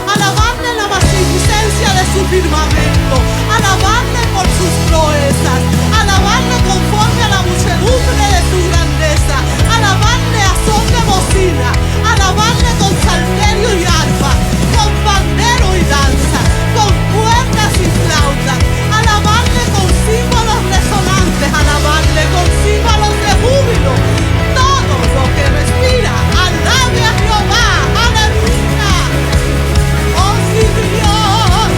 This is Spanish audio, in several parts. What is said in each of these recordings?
alabarle la magnificencia de su firmamento, alabarle por sus proezas, alabarle conforme a la muchedumbre de su grandeza, alabarle a son de bocina, alabarle con salterio y arpa, con pandero y danza, con cuerdas y flautas, alabarle con símbolos resonantes, alabarle con símbolos de júbilo. Todo lo que respira, alabe a Jehová. Aleluya. Oh sí, Dios,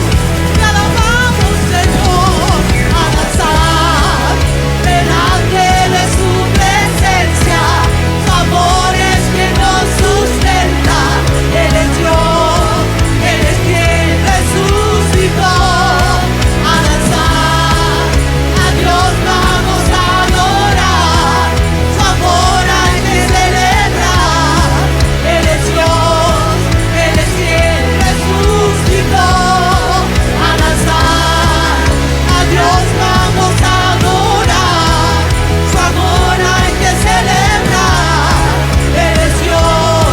te alabamos, Señor, al alzar delante de su presencia. Su amor es que nos sustenta. Él es Dios, Él es quien resucitó. Al alzar a Dios vamos a adorar. Su amor hay que celebrar. Él es Dios, Él es quien resucitó. Al alzar a Dios vamos a adorar. Su amor hay que celebrar. Él es Dios,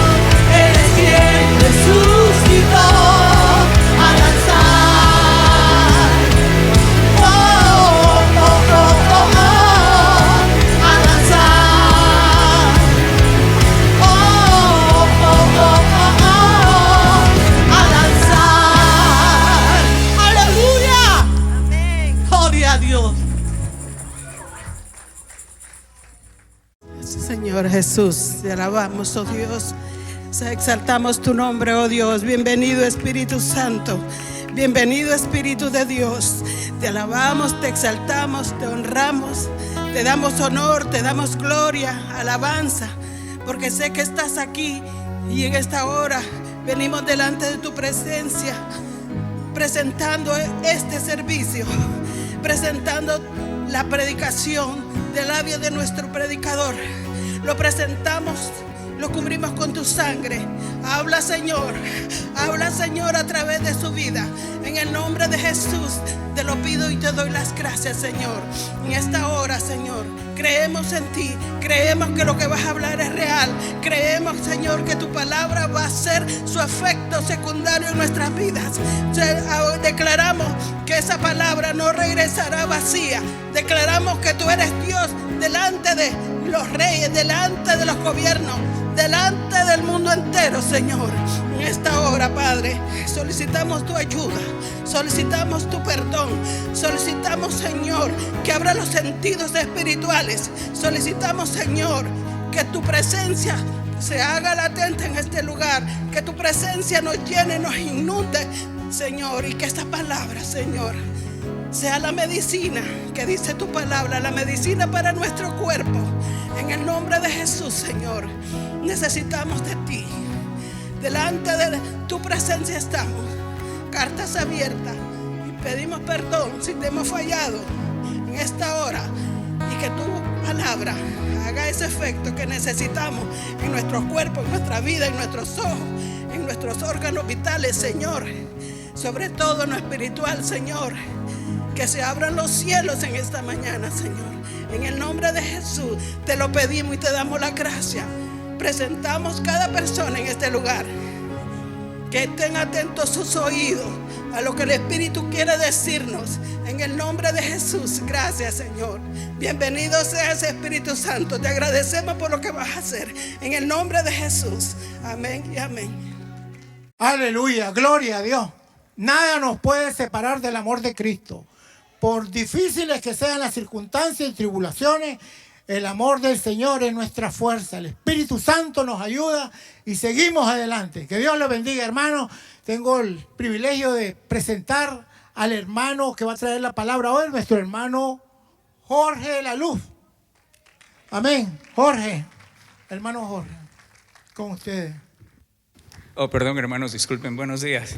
Él es quien resucitó. Al alzar, oh, oh, oh, oh, oh, al alzar, oh, oh, oh, oh, oh, al alzar. Aleluya. Gloria a Dios. Señor Jesús, te alabamos, oh Dios. Exaltamos tu nombre, oh Dios. Bienvenido Espíritu Santo. Bienvenido Espíritu de Dios. Te alabamos, te exaltamos, te honramos. Te damos honor, te damos gloria, alabanza. Porque sé que estás aquí y en esta hora venimos delante de tu presencia, presentando este servicio, presentando la predicación del labio de nuestro predicador. Lo presentamos, lo cubrimos con tu sangre. Habla Señor a través de su vida. En el nombre de Jesús te lo pido y te doy las gracias, Señor. En esta hora, Señor, creemos en ti, creemos que lo que vas a hablar es real, creemos, Señor, que tu palabra va a hacer su efecto secundario en nuestras vidas. Declaramos que esa palabra no regresará vacía. Declaramos que tú eres Dios delante de los reyes, delante de los gobiernos, delante del mundo entero, Señor. En esta hora, Padre, solicitamos tu ayuda, solicitamos tu perdón, solicitamos, Señor, que abra los sentidos espirituales. Solicitamos, Señor, que tu presencia se haga latente en este lugar, que tu presencia nos llene, nos inunde, Señor, y que esta palabra, Señor, sea la medicina que dice tu palabra, la medicina para nuestro cuerpo. En el nombre de Jesús, Señor, necesitamos de ti. Delante de tu presencia estamos, cartas abiertas, y pedimos perdón si te hemos fallado en esta hora, y que tu palabra haga ese efecto que necesitamos en nuestros cuerpos, en nuestra vida, en nuestros ojos, en nuestros órganos vitales, Señor. Sobre todo en lo espiritual, Señor. Que se abran los cielos en esta mañana, Señor. En el nombre de Jesús te lo pedimos y te damos la gracia. Presentamos cada persona en este lugar. Que estén atentos sus oídos a lo que el Espíritu quiere decirnos. En el nombre de Jesús, gracias, Señor. Bienvenido seas, Espíritu Santo. Te agradecemos por lo que vas a hacer. En el nombre de Jesús. Amén y amén. Aleluya, gloria a Dios. Nada nos puede separar del amor de Cristo. Por difíciles que sean las circunstancias y tribulaciones, el amor del Señor es nuestra fuerza. El Espíritu Santo nos ayuda y seguimos adelante. Que Dios los bendiga, hermano. Tengo el privilegio de presentar al hermano que va a traer la palabra hoy, nuestro hermano Jorge La Luz. Amén. Jorge, hermano Jorge, con ustedes. Oh, perdón, hermanos, disculpen. Buenos días.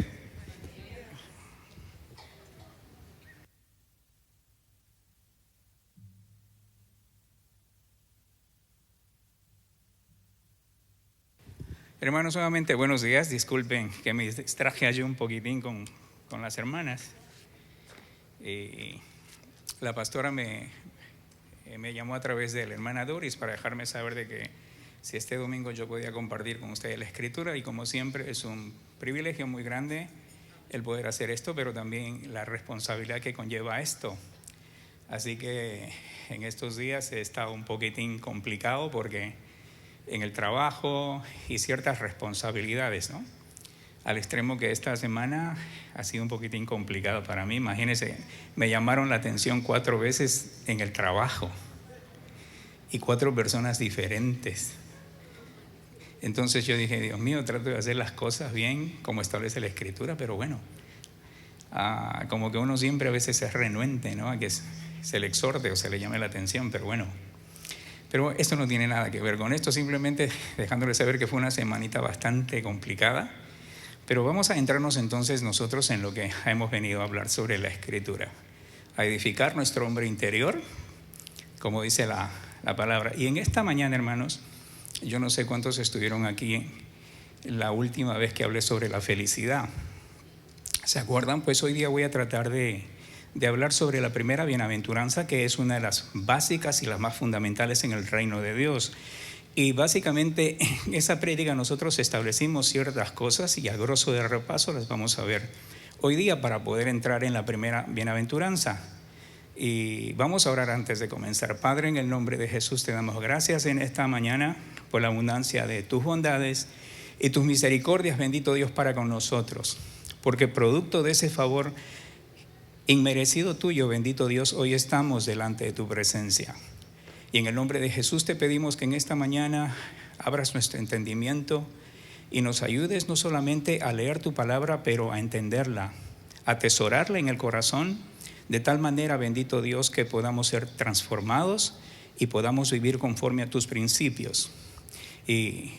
Hermanos, nuevamente buenos días. Disculpen que me distraje allí un poquitín con las hermanas. La pastora me llamó a través de la hermana Doris para dejarme saber de que si este domingo yo podía compartir con ustedes la escritura, y como siempre es un privilegio muy grande el poder hacer esto, pero también la responsabilidad que conlleva esto. Así que en estos días he estado un poquitín complicado porque en el trabajo y ciertas responsabilidades, ¿no? Al extremo que esta semana ha sido un poquitín complicado para mí. Imagínense, me llamaron la atención 4 veces en el trabajo y 4 personas diferentes. Entonces yo dije, Dios mío, trato de hacer las cosas bien como establece la Escritura, pero bueno, como que uno siempre a veces es renuente, ¿no? A que se le exhorte o se le llame la atención, pero bueno. Pero esto no tiene nada que ver con esto, simplemente dejándole saber que fue una semanita bastante complicada. Pero vamos a entrarnos entonces nosotros en lo que hemos venido a hablar sobre la Escritura, a edificar nuestro hombre interior, como dice la palabra. Y en esta mañana, hermanos, yo no sé cuántos estuvieron aquí la última vez que hablé sobre la felicidad. ¿Se acuerdan? Pues hoy día voy a tratar de hablar sobre la primera bienaventuranza, que es una de las básicas y las más fundamentales en el reino de Dios. Y básicamente en esa prédica nosotros establecimos ciertas cosas y a grosso de repaso las vamos a ver hoy día para poder entrar en la primera bienaventuranza. Y vamos a orar antes de comenzar. Padre, en el nombre de Jesús te damos gracias en esta mañana por la abundancia de tus bondades y tus misericordias, bendito Dios, para con nosotros. Porque producto de ese favor inmerecido tuyo, bendito Dios, hoy estamos delante de tu presencia. Y en el nombre de Jesús te pedimos que en esta mañana abras nuestro entendimiento y nos ayudes no solamente a leer tu palabra, pero a entenderla, a atesorarla en el corazón, de tal manera, bendito Dios, que podamos ser transformados y podamos vivir conforme a tus principios. Y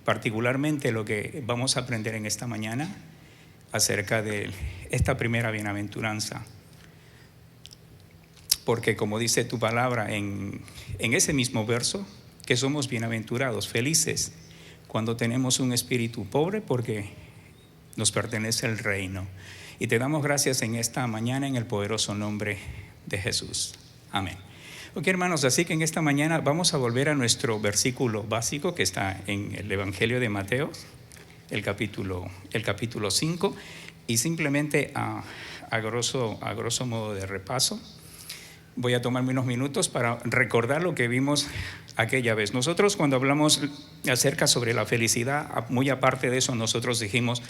particularmente lo que vamos a aprender en esta mañana acerca de esta primera bienaventuranza. Porque como dice tu palabra en ese mismo verso, que somos bienaventurados, felices, cuando tenemos un espíritu pobre, porque nos pertenece el reino. Y te damos gracias en esta mañana en el poderoso nombre de Jesús. Amén. Ok, hermanos, así que en esta mañana vamos a volver a nuestro versículo básico que está en el Evangelio de Mateo, el capítulo 5, y simplemente a grosso modo de repaso, voy a tomarme unos minutos para recordar lo que vimos aquella vez. Nosotros cuando hablamos acerca sobre la felicidad, muy aparte de eso, nosotros dijimos,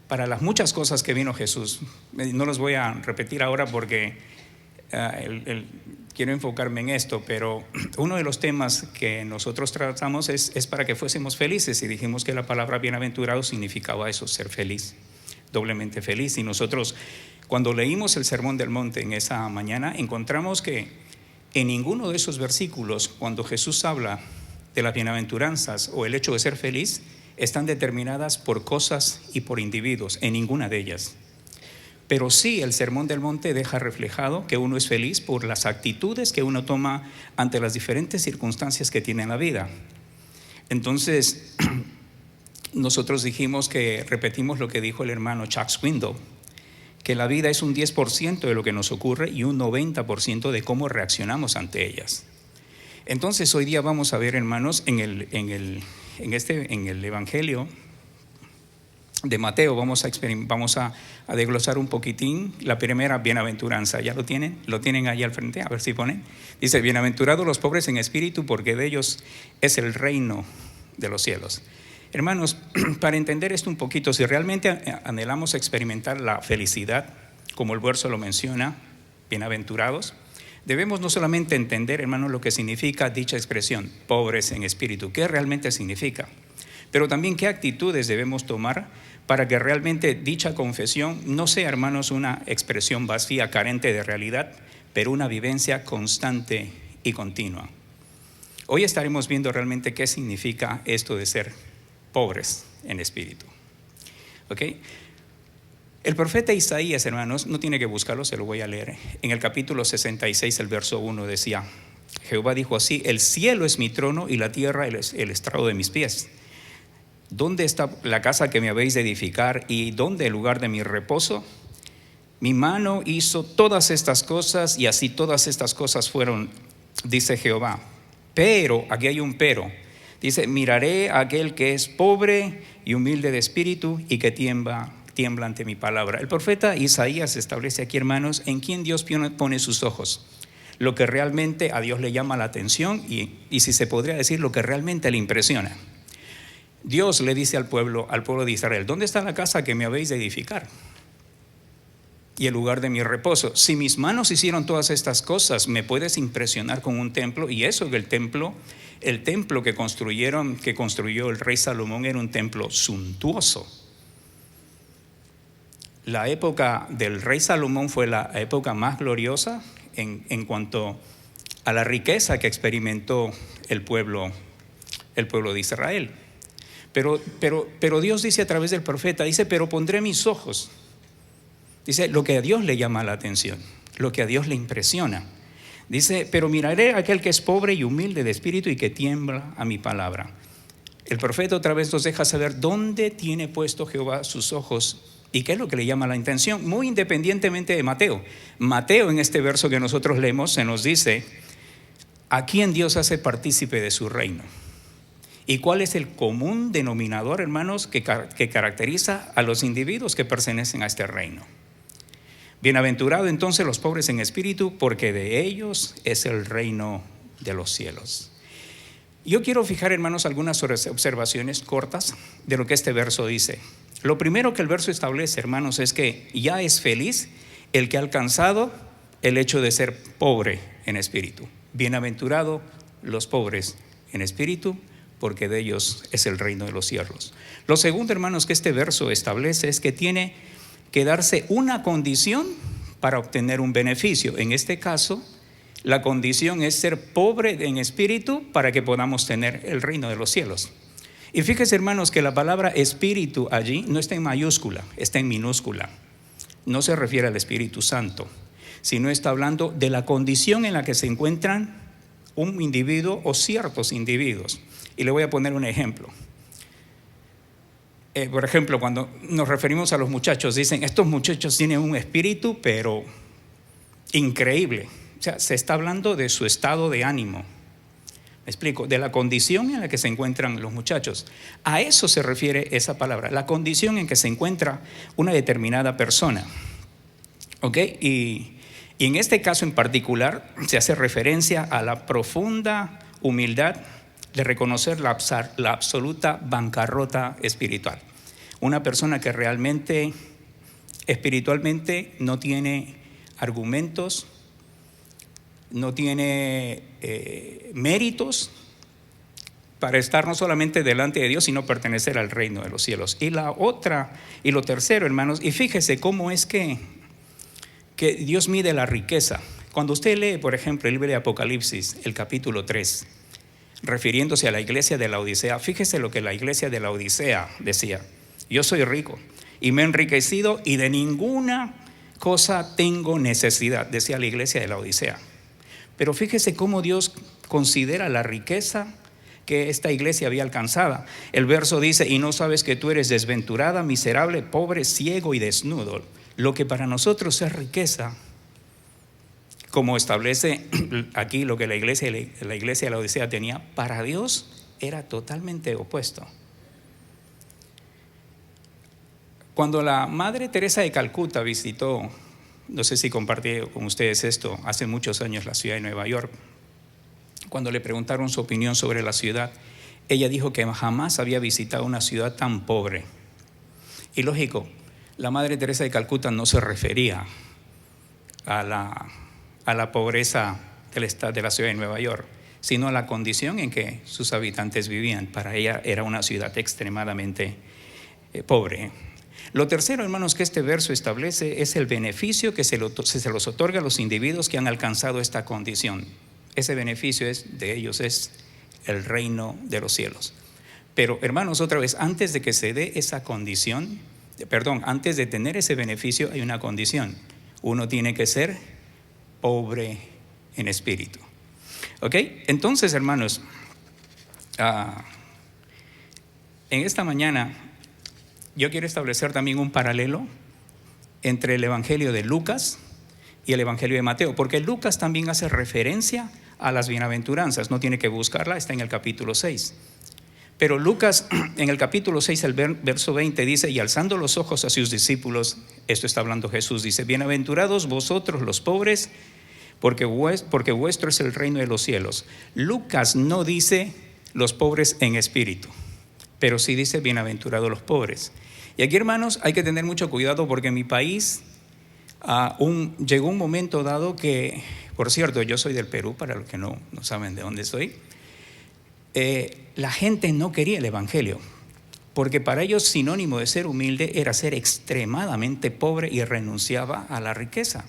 para las muchas cosas que vino Jesús, no los voy a repetir ahora porque quiero enfocarme en esto, pero uno de los temas que nosotros tratamos es para que fuésemos felices, y dijimos que la palabra bienaventurado significaba eso, ser feliz, doblemente feliz. Y nosotros cuando leímos el Sermón del Monte en esa mañana, encontramos que en ninguno de esos versículos, cuando Jesús habla de las bienaventuranzas o el hecho de ser feliz, están determinadas por cosas y por individuos, en ninguna de ellas. Pero sí, el Sermón del Monte deja reflejado que uno es feliz por las actitudes que uno toma ante las diferentes circunstancias que tiene en la vida. Entonces, nosotros dijimos que repetimos lo que dijo el hermano Chuck Swindoll, que la vida es un 10% de lo que nos ocurre y un 90% de cómo reaccionamos ante ellas. Entonces hoy día vamos a ver, hermanos, en el Evangelio de Mateo vamos a desglosar un poquitín la primera bienaventuranza. ¿Ya lo tienen ahí al frente? A ver si ponen. Dice, bienaventurados los pobres en espíritu, porque de ellos es el reino de los cielos. Hermanos, para entender esto un poquito, si realmente anhelamos experimentar la felicidad, como el verso lo menciona, bienaventurados, debemos no solamente entender, hermanos, lo que significa dicha expresión, pobres en espíritu, qué realmente significa, pero también qué actitudes debemos tomar para que realmente dicha confesión no sea, hermanos, una expresión vacía, carente de realidad, pero una vivencia constante y continua. Hoy estaremos viendo realmente qué significa esto de ser pobres en espíritu. ¿Ok? El profeta Isaías, hermanos, no tiene que buscarlo, se lo voy a leer. En el capítulo 66, el verso 1 decía, Jehová dijo así, el cielo es mi trono y la tierra el estrado de mis pies. ¿Dónde está la casa que me habéis de edificar y dónde el lugar de mi reposo? Mi mano hizo todas estas cosas y así todas estas cosas fueron, dice Jehová. Pero, aquí hay un pero, Dice, miraré a aquel que es pobre y humilde de espíritu y que tiembla ante mi palabra. El profeta Isaías establece aquí, hermanos, en quién Dios pone sus ojos. Lo que realmente a Dios le llama la atención y si se podría decir, lo que realmente le impresiona. Dios le dice al pueblo de Israel, ¿dónde está la casa que me habéis de edificar? Y el lugar de mi reposo. Si mis manos hicieron todas estas cosas, me puedes impresionar con un templo. Y eso que el templo que construyó el rey Salomón era un templo suntuoso. La época del rey Salomón fue la época más gloriosa en cuanto a la riqueza que experimentó el pueblo de Israel. Pero Dios dice a través del profeta, dice, pero pondré mis ojos. Dice, lo que a Dios le llama la atención, lo que a Dios le impresiona. Dice, pero miraré a aquel que es pobre y humilde de espíritu y que tiembla a mi palabra. El profeta otra vez nos deja saber dónde tiene puesto Jehová sus ojos y qué es lo que le llama la atención, muy independientemente de Mateo. Mateo, en este verso que nosotros leemos, se nos dice a quién Dios hace partícipe de su reino. ¿Y cuál es el común denominador, hermanos, que caracteriza a los individuos que pertenecen a este reino? Bienaventurado entonces los pobres en espíritu, porque de ellos es el reino de los cielos. Yo quiero fijar, hermanos, algunas observaciones cortas de lo que este verso dice. Lo primero que el verso establece, hermanos, es que ya es feliz el que ha alcanzado el hecho de ser pobre en espíritu. Bienaventurado los pobres en espíritu, porque de ellos es el reino de los cielos. Lo segundo, hermanos, que este verso establece es que tiene que darse una condición para obtener un beneficio. En este caso, la condición es ser pobre en espíritu para que podamos tener el reino de los cielos. Y fíjese, hermanos, que la palabra espíritu allí no está en mayúscula, está en minúscula. No se refiere al Espíritu Santo, sino está hablando de la condición en la que se encuentran un individuo o ciertos individuos. Y le voy a poner un ejemplo. Por ejemplo, cuando nos referimos a los muchachos, dicen, estos muchachos tienen un espíritu, pero increíble. O sea, se está hablando de su estado de ánimo. Me explico, de la condición en la que se encuentran los muchachos. A eso se refiere esa palabra, la condición en que se encuentra una determinada persona. ¿Ok? Y en este caso en particular se hace referencia a la profunda humildad de reconocer la absoluta bancarrota espiritual. Una persona que realmente, espiritualmente, no tiene argumentos, no tiene méritos para estar no solamente delante de Dios, sino pertenecer al reino de los cielos. Y lo tercero, hermanos, y fíjese cómo es que Dios mide la riqueza. Cuando usted lee, por ejemplo, el libro de Apocalipsis, el capítulo 3, refiriéndose a la iglesia de la Odisea, fíjese lo que la iglesia de la Odisea decía: yo soy rico y me he enriquecido y de ninguna cosa tengo necesidad, decía la iglesia de la Odisea. Pero fíjese cómo Dios considera la riqueza que esta iglesia había alcanzado. El verso dice: y no sabes que tú eres desventurada, miserable, pobre, ciego y desnudo. Lo que para nosotros es riqueza, como establece aquí lo que la iglesia de la Odisea tenía, para Dios era totalmente opuesto. Cuando la Madre Teresa de Calcuta visitó, no sé si compartí con ustedes esto, hace muchos años la ciudad de Nueva York, cuando le preguntaron su opinión sobre la ciudad, ella dijo que jamás había visitado una ciudad tan pobre. Y lógico, la Madre Teresa de Calcuta no se refería a la pobreza de la ciudad de Nueva York, sino a la condición en que sus habitantes vivían. Para ella era una ciudad extremadamente pobre. Lo tercero, hermanos, que este verso establece es el beneficio que se los otorga a los individuos que han alcanzado esta condición. Ese beneficio de ellos es el reino de los cielos. Pero, hermanos, otra vez, antes de que se dé esa condición, antes de tener ese beneficio hay una condición. Uno tiene que ser pobre en espíritu. ¿Ok? Entonces, hermanos, en esta mañana yo quiero establecer también un paralelo entre el Evangelio de Lucas y el Evangelio de Mateo, porque Lucas también hace referencia a las bienaventuranzas. No tiene que buscarla, está en el capítulo 6. Pero Lucas en el capítulo 6, el verso 20 dice: y alzando los ojos a sus discípulos, esto está hablando Jesús, dice: bienaventurados vosotros los pobres, porque vuestro es el reino de los cielos. Lucas no dice los pobres en espíritu, pero sí dice bienaventurados los pobres. Y aquí, hermanos, hay que tener mucho cuidado, porque en mi país llegó un momento dado que, por cierto, yo soy del Perú, para los que no saben de dónde soy. La gente no quería el evangelio, porque para ellos sinónimo de ser humilde era ser extremadamente pobre y renunciaba a la riqueza.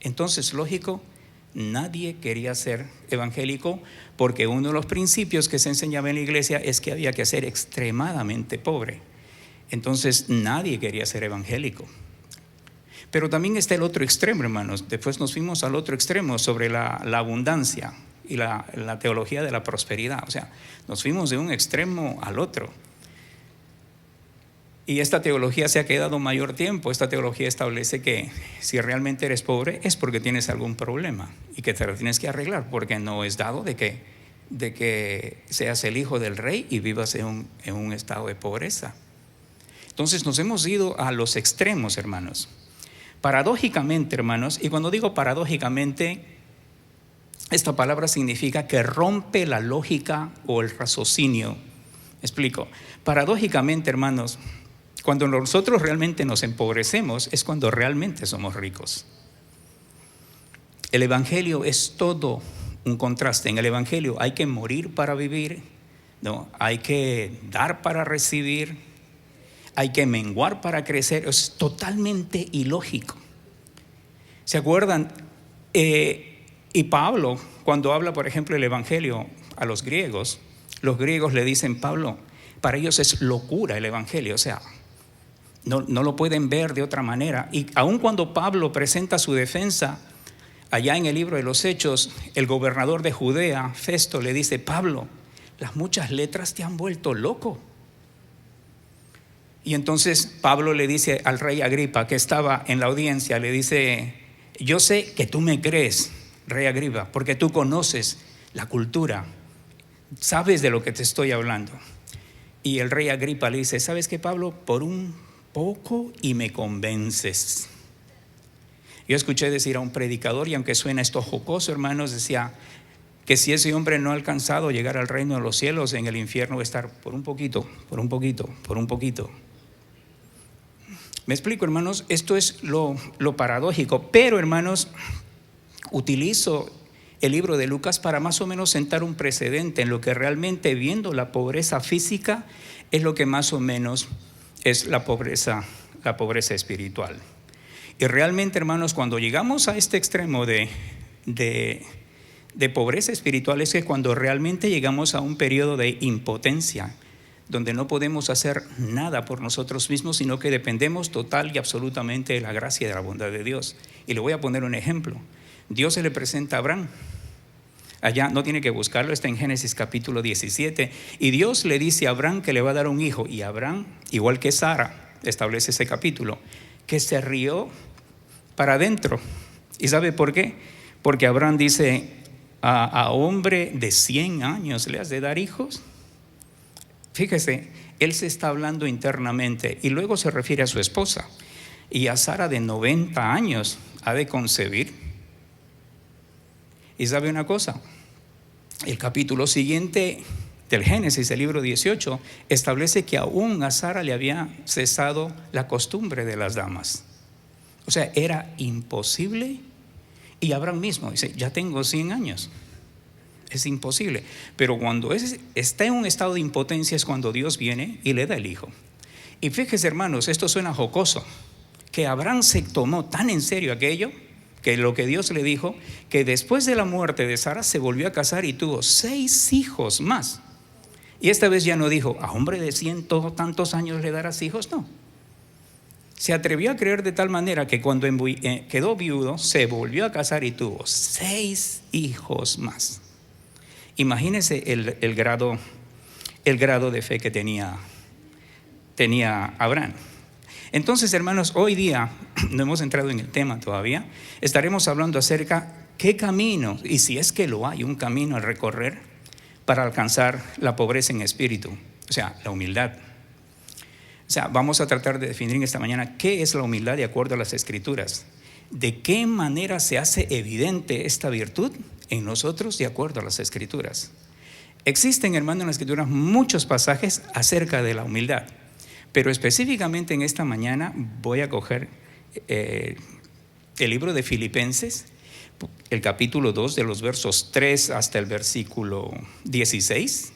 Entonces, lógico, nadie quería ser evangélico, porque uno de los principios que se enseñaba en la iglesia es que había que ser extremadamente pobre. Entonces nadie quería ser evangélico. Pero también está el otro extremo, hermanos. Después nos fuimos al otro extremo sobre la abundancia y la teología de la prosperidad. O sea, nos fuimos de un extremo al otro. Y esta teología se ha quedado mayor tiempo. Esta teología establece que si realmente eres pobre es porque tienes algún problema y que te lo tienes que arreglar, porque no es dado de que seas el hijo del rey y vivas en un estado de pobreza. Entonces nos hemos ido a los extremos, hermanos. Paradójicamente, hermanos, y cuando digo paradójicamente, esta palabra significa que rompe la lógica o el raciocinio. Explico. Paradójicamente, hermanos, cuando nosotros realmente nos empobrecemos es cuando realmente somos ricos. El evangelio es todo un contraste. En el evangelio hay que morir para vivir, ¿no? Hay que dar para recibir, hay que menguar para crecer. Es totalmente ilógico. ¿Se acuerdan? Y Pablo, cuando habla, por ejemplo, el evangelio a los griegos le dicen: Pablo, para ellos es locura el evangelio, o sea, no lo pueden ver de otra manera. Y aun cuando Pablo presenta su defensa allá en el libro de los Hechos, el gobernador de Judea, Festo, le dice: Pablo, las muchas letras te han vuelto loco. Y entonces Pablo le dice al rey Agripa, que estaba en la audiencia, le dice: yo sé que tú me crees, rey Agripa, porque tú conoces la cultura, sabes de lo que te estoy hablando. Y el rey Agripa le dice: ¿sabes qué, Pablo? Por un poco y me convences. Yo escuché decir a un predicador, y aunque suena esto jocoso, hermanos, decía que si ese hombre no ha alcanzado a llegar al reino de los cielos, en el infierno va a estar por un poquito, por un poquito, por un poquito. Me explico, hermanos. Esto es lo paradójico. Pero, hermanos, utilizo el libro de Lucas para más o menos sentar un precedente en lo que realmente, viendo la pobreza física, es lo que más o menos es la pobreza espiritual. Y realmente, hermanos, cuando llegamos a este extremo de pobreza espiritual, es que cuando realmente llegamos a un periodo de impotencia, donde no podemos hacer nada por nosotros mismos, sino que dependemos total y absolutamente de la gracia y de la bondad de Dios. Y le voy a poner un ejemplo. Dios se le presenta a Abraham. Allá no tiene que buscarlo, está en Génesis capítulo 17. Y Dios le dice a Abraham que le va a dar un hijo. Y Abraham, igual que Sara, establece ese capítulo, que se rió para adentro. ¿Y sabe por qué? Porque Abraham dice: a hombre de 100 años le has de dar hijos. Fíjese, él se está hablando internamente y luego se refiere a su esposa. Y a Sara, de 90 años, ha de concebir. Y sabe una cosa, el capítulo siguiente del Génesis, el libro 18, establece que aún a Sara le había cesado la costumbre de las damas. O sea, era imposible. Y Abraham mismo dice: ya tengo 100 años. Es imposible. Pero cuando está en un estado de impotencia es cuando Dios viene y le da el hijo. Y fíjese, hermanos, esto suena jocoso, que Abraham se tomó tan en serio aquello, que lo que Dios le dijo, que después de la muerte de Sara se volvió a casar y tuvo 6 hijos más. Y esta vez ya no dijo: a hombre de 100 tantos años le darás hijos. No. Se atrevió a creer de tal manera que cuando quedó viudo se volvió a casar y tuvo 6 hijos más. Imagínense el grado de fe que tenía Abraham. Entonces, hermanos, hoy día, no hemos entrado en el tema todavía, estaremos hablando acerca qué camino, y si es que lo hay, un camino a recorrer para alcanzar la pobreza en espíritu. O sea, la humildad. O sea, vamos a tratar de definir en esta mañana qué es la humildad de acuerdo a las Escrituras. ¿De qué manera se hace evidente esta virtud en nosotros de acuerdo a las Escrituras? Existen, hermano, en las Escrituras muchos pasajes acerca de la humildad, pero específicamente en esta mañana voy a coger el libro de Filipenses, el capítulo 2, de los versos 3 hasta el versículo 16,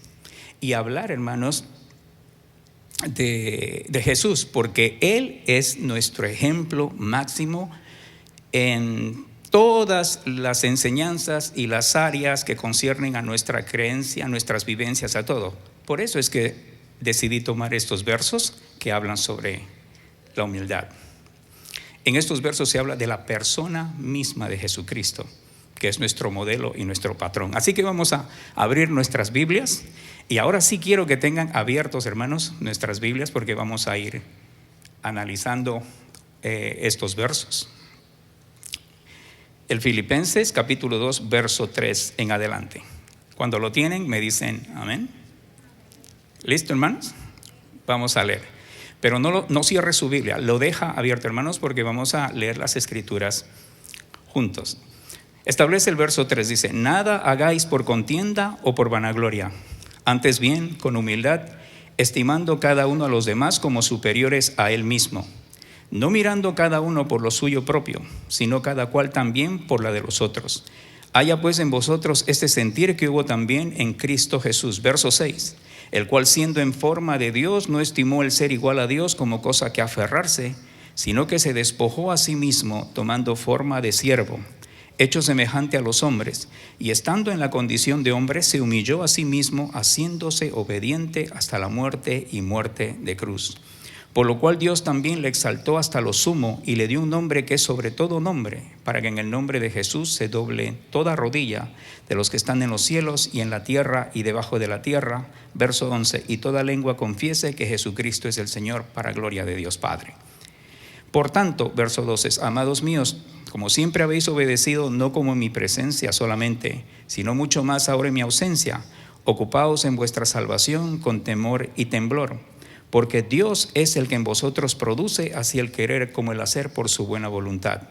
y hablar, hermanos, de Jesús, porque Él es nuestro ejemplo máximo en todas las enseñanzas y las áreas que conciernen a nuestra creencia, a nuestras vivencias, a todo. Por eso es que decidí tomar estos versos que hablan sobre la humildad. En estos versos se habla de la persona misma de Jesucristo, que es nuestro modelo y nuestro patrón. Así que vamos a abrir nuestras Biblias. Y ahora sí quiero que tengan abiertos, hermanos, nuestras Biblias, porque vamos a ir analizando estos versos. El Filipenses capítulo 2, verso 3 en adelante. Cuando lo tienen me dicen amén. ¿Listo, hermanos? Vamos a leer. Pero no cierre su Biblia, lo deja abierto, hermanos, porque vamos a leer las Escrituras juntos. Establece el verso 3, dice: nada hagáis por contienda o por vanagloria, antes bien con humildad, estimando cada uno a los demás como superiores a él mismo, no mirando cada uno por lo suyo propio, sino cada cual también por la de los otros. Haya pues en vosotros este sentir que hubo también en Cristo Jesús. Verso 6, el cual siendo en forma de Dios no estimó el ser igual a Dios como cosa que aferrarse, sino que se despojó a sí mismo, tomando forma de siervo, hecho semejante a los hombres, y estando en la condición de hombre se humilló a sí mismo, haciéndose obediente hasta la muerte y muerte de cruz. Por lo cual Dios también le exaltó hasta lo sumo y le dio un nombre que es sobre todo nombre, para que en el nombre de Jesús se doble toda rodilla de los que están en los cielos y en la tierra y debajo de la tierra. Verso 11, y toda lengua confiese que Jesucristo es el Señor, para gloria de Dios Padre. Por tanto, verso 12, amados míos, como siempre habéis obedecido, no como en mi presencia solamente, sino mucho más ahora en mi ausencia, ocupaos en vuestra salvación con temor y temblor, porque Dios es el que en vosotros produce así el querer como el hacer por su buena voluntad.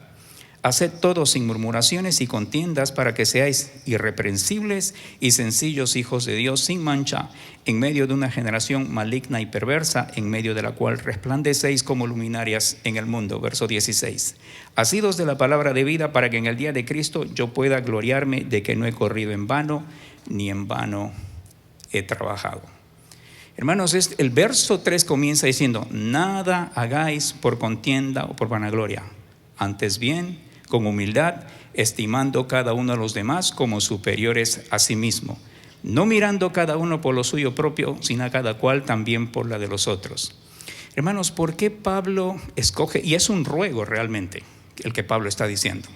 Haced todo sin murmuraciones y contiendas, para que seáis irreprensibles y sencillos hijos de Dios, sin mancha, en medio de una generación maligna y perversa, en medio de la cual resplandecéis como luminarias en el mundo. Verso 16. Asidos de la palabra de vida, para que en el día de Cristo yo pueda gloriarme de que no he corrido en vano, ni en vano he trabajado. Hermanos, el verso 3 comienza diciendo: nada hagáis por contienda o por vanagloria, antes bien con humildad, estimando cada uno a los demás como superiores a sí mismo, no mirando cada uno por lo suyo propio, sino a cada cual también por la de los otros. Hermanos, ¿por qué Pablo escoge? Y es un ruego realmente el que Pablo está diciendo.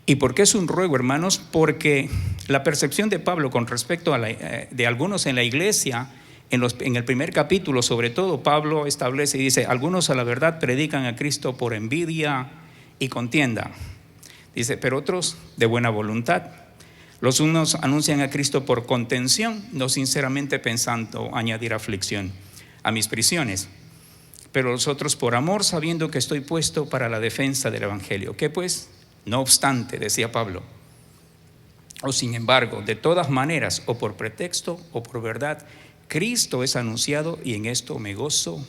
¿Y por qué es un ruego, hermanos? Porque la percepción de Pablo con respecto a de algunos en la iglesia, en el primer capítulo sobre todo, Pablo establece y dice: algunos a la verdad predican a Cristo por envidia y contienda. Dice: pero otros de buena voluntad. Los unos anuncian a Cristo por contención, no sinceramente pensando añadir aflicción a mis prisiones, pero los otros por amor, sabiendo que estoy puesto para la defensa del evangelio. ¿Qué pues? No obstante, decía Pablo, o sin embargo, de todas maneras, o por pretexto o por verdad, Cristo es anunciado, y en esto me gozo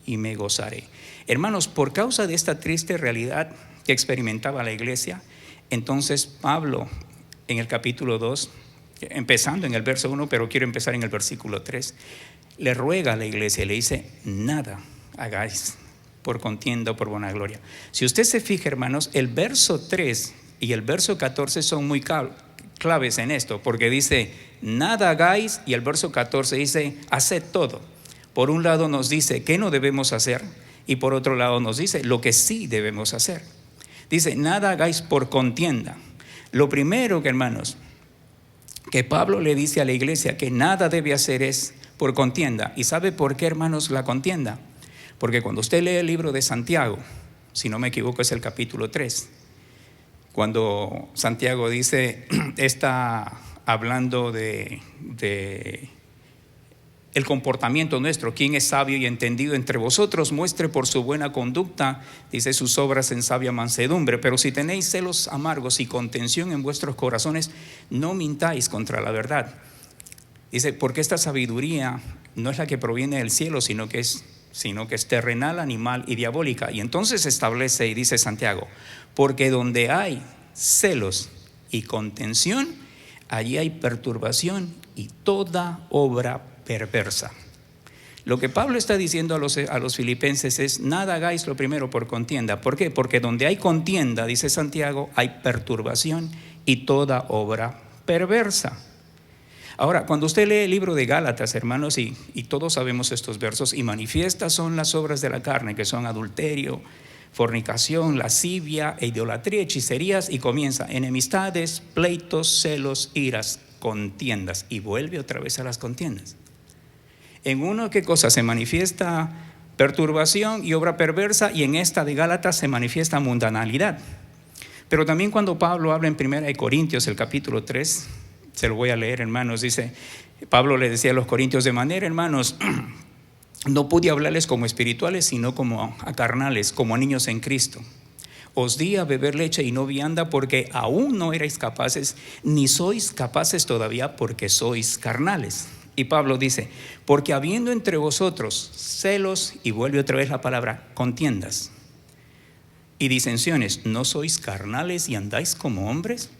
y me gozaré. Hermanos, por causa de esta triste realidad que experimentaba la iglesia, entonces Pablo en el capítulo 2, empezando en el verso 1, pero quiero empezar en el versículo 3, le ruega a la iglesia, le dice: nada hagáis por contienda o por vanagloria. Si usted se fija, hermanos, el verso 3 y el verso 14 son muy claves en esto, porque dice: nada hagáis, y el verso 14 dice: haced todo. Por un lado nos dice qué no debemos hacer, y por otro lado nos dice lo que sí debemos hacer. Dice: nada hagáis por contienda. Lo primero, que hermanos, que Pablo le dice a la iglesia que nada debe hacer es por contienda. ¿Y sabe por qué, hermanos, la contienda? Porque cuando usted lee el libro de Santiago, si no me equivoco es el capítulo 3, cuando Santiago dice, está hablando de el comportamiento nuestro. Quien es sabio y entendido entre vosotros, muestre por su buena conducta, dice, sus obras en sabia mansedumbre. Pero si tenéis celos amargos y contención en vuestros corazones, no mintáis contra la verdad. Dice, porque esta sabiduría no es la que proviene del cielo, sino que es terrenal, animal y diabólica. Y entonces establece y dice Santiago, porque donde hay celos y contención, allí hay perturbación y toda obra perversa. Lo que Pablo está diciendo a los filipenses es: nada hagáis lo primero por contienda. ¿Por qué? Porque donde hay contienda, dice Santiago, hay perturbación y toda obra perversa. Ahora, cuando usted lee el libro de Gálatas, hermanos, y todos sabemos estos versos, y manifiestas son las obras de la carne, que son adulterio, fornicación, lascivia, idolatría, hechicerías, y comienza: enemistades, pleitos, celos, iras, contiendas, y vuelve otra vez a las contiendas. En uno, ¿qué cosa? Se manifiesta perturbación y obra perversa, y en esta de Gálatas se manifiesta mundanalidad. Pero también cuando Pablo habla en 1 Corintios, el capítulo 3, se lo voy a leer, hermanos, dice, Pablo le decía a los corintios: de manera, hermanos, no pude hablarles como espirituales, sino como a carnales, como a niños en Cristo. Os di a beber leche y no vianda, porque aún no erais capaces, ni sois capaces todavía, porque sois carnales. Y Pablo dice: porque habiendo entre vosotros celos, y vuelve otra vez la palabra, contiendas y disensiones, ¿no sois carnales y andáis como hombres?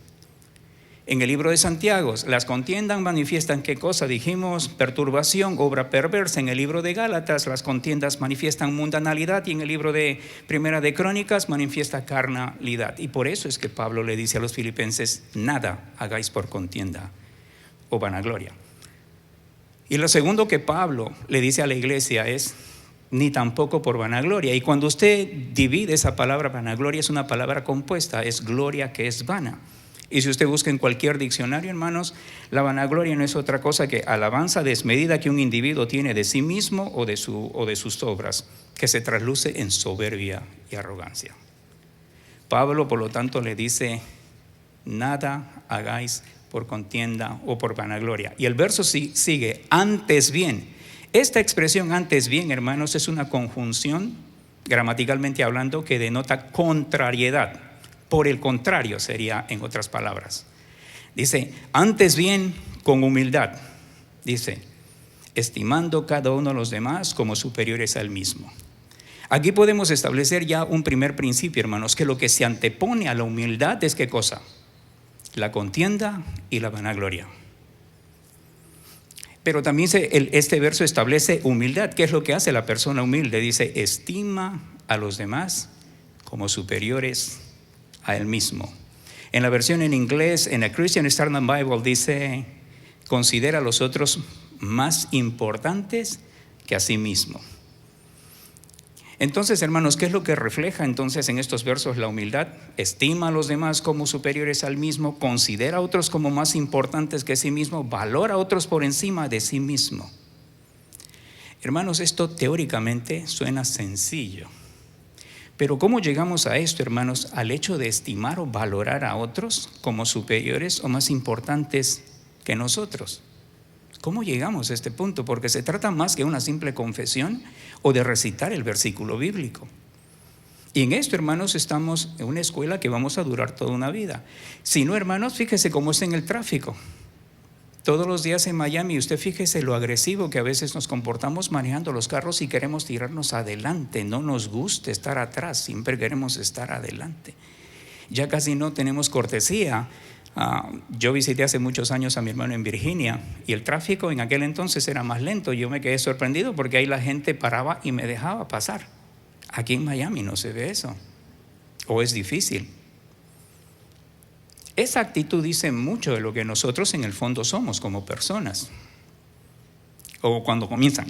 En el libro de Santiago, las contiendas manifiestan ¿qué cosa? Dijimos perturbación, obra perversa. En el libro de Gálatas, las contiendas manifiestan mundanalidad, y en el libro de Primera de Crónicas manifiesta carnalidad. Y por eso es que Pablo le dice a los filipenses: nada hagáis por contienda o vanagloria. Y lo segundo que Pablo le dice a la iglesia es: ni tampoco por vanagloria. Y cuando usted divide esa palabra vanagloria, es una palabra compuesta, es gloria que es vana. Y si usted busca en cualquier diccionario, hermanos, la vanagloria no es otra cosa que alabanza desmedida que un individuo tiene de sí mismo o de sus obras, que se trasluce en soberbia y arrogancia. Pablo, por lo tanto, le dice: nada hagáis por contienda o por vanagloria. Y el verso sigue: antes bien. Esta expresión antes bien, hermanos, es una conjunción, gramaticalmente hablando, que denota contrariedad. Por el contrario sería, en otras palabras. Dice: antes bien, con humildad. Dice: estimando cada uno a los demás como superiores al mismo. Aquí podemos establecer ya un primer principio, hermanos, que lo que se antepone a la humildad es ¿qué cosa? La contienda y la vanagloria. Pero también este verso establece humildad. ¿Qué es lo que hace la persona humilde? Dice: estima a los demás como superiores a él mismo. En la versión en inglés, en la Christian Standard Bible, dice: considera a los otros más importantes que a sí mismo. Entonces, hermanos, ¿qué es lo que refleja entonces en estos versos la humildad? Estima a los demás como superiores al mismo, considera a otros como más importantes que sí mismo, valora a otros por encima de sí mismo. Hermanos, esto teóricamente suena sencillo. Pero ¿cómo llegamos a esto, hermanos? Al hecho de estimar o valorar a otros como superiores o más importantes que nosotros. ¿Cómo llegamos a este punto? Porque se trata más que una simple confesión o de recitar el versículo bíblico. Y en esto, hermanos, estamos en una escuela que vamos a durar toda una vida. Si no, hermanos, fíjese cómo es en el tráfico. Todos los días en Miami, usted fíjese lo agresivo que a veces nos comportamos manejando los carros y queremos tirarnos adelante. No nos gusta estar atrás, siempre queremos estar adelante. Ya casi no tenemos cortesía. Yo visité hace muchos años a mi hermano en Virginia y el tráfico en aquel entonces era más lento. Yo me quedé sorprendido porque ahí la gente paraba y me dejaba pasar. Aquí en Miami no se ve eso, o es difícil. Esa actitud dice mucho de lo que nosotros en el fondo somos como personas. O cuando comienzan.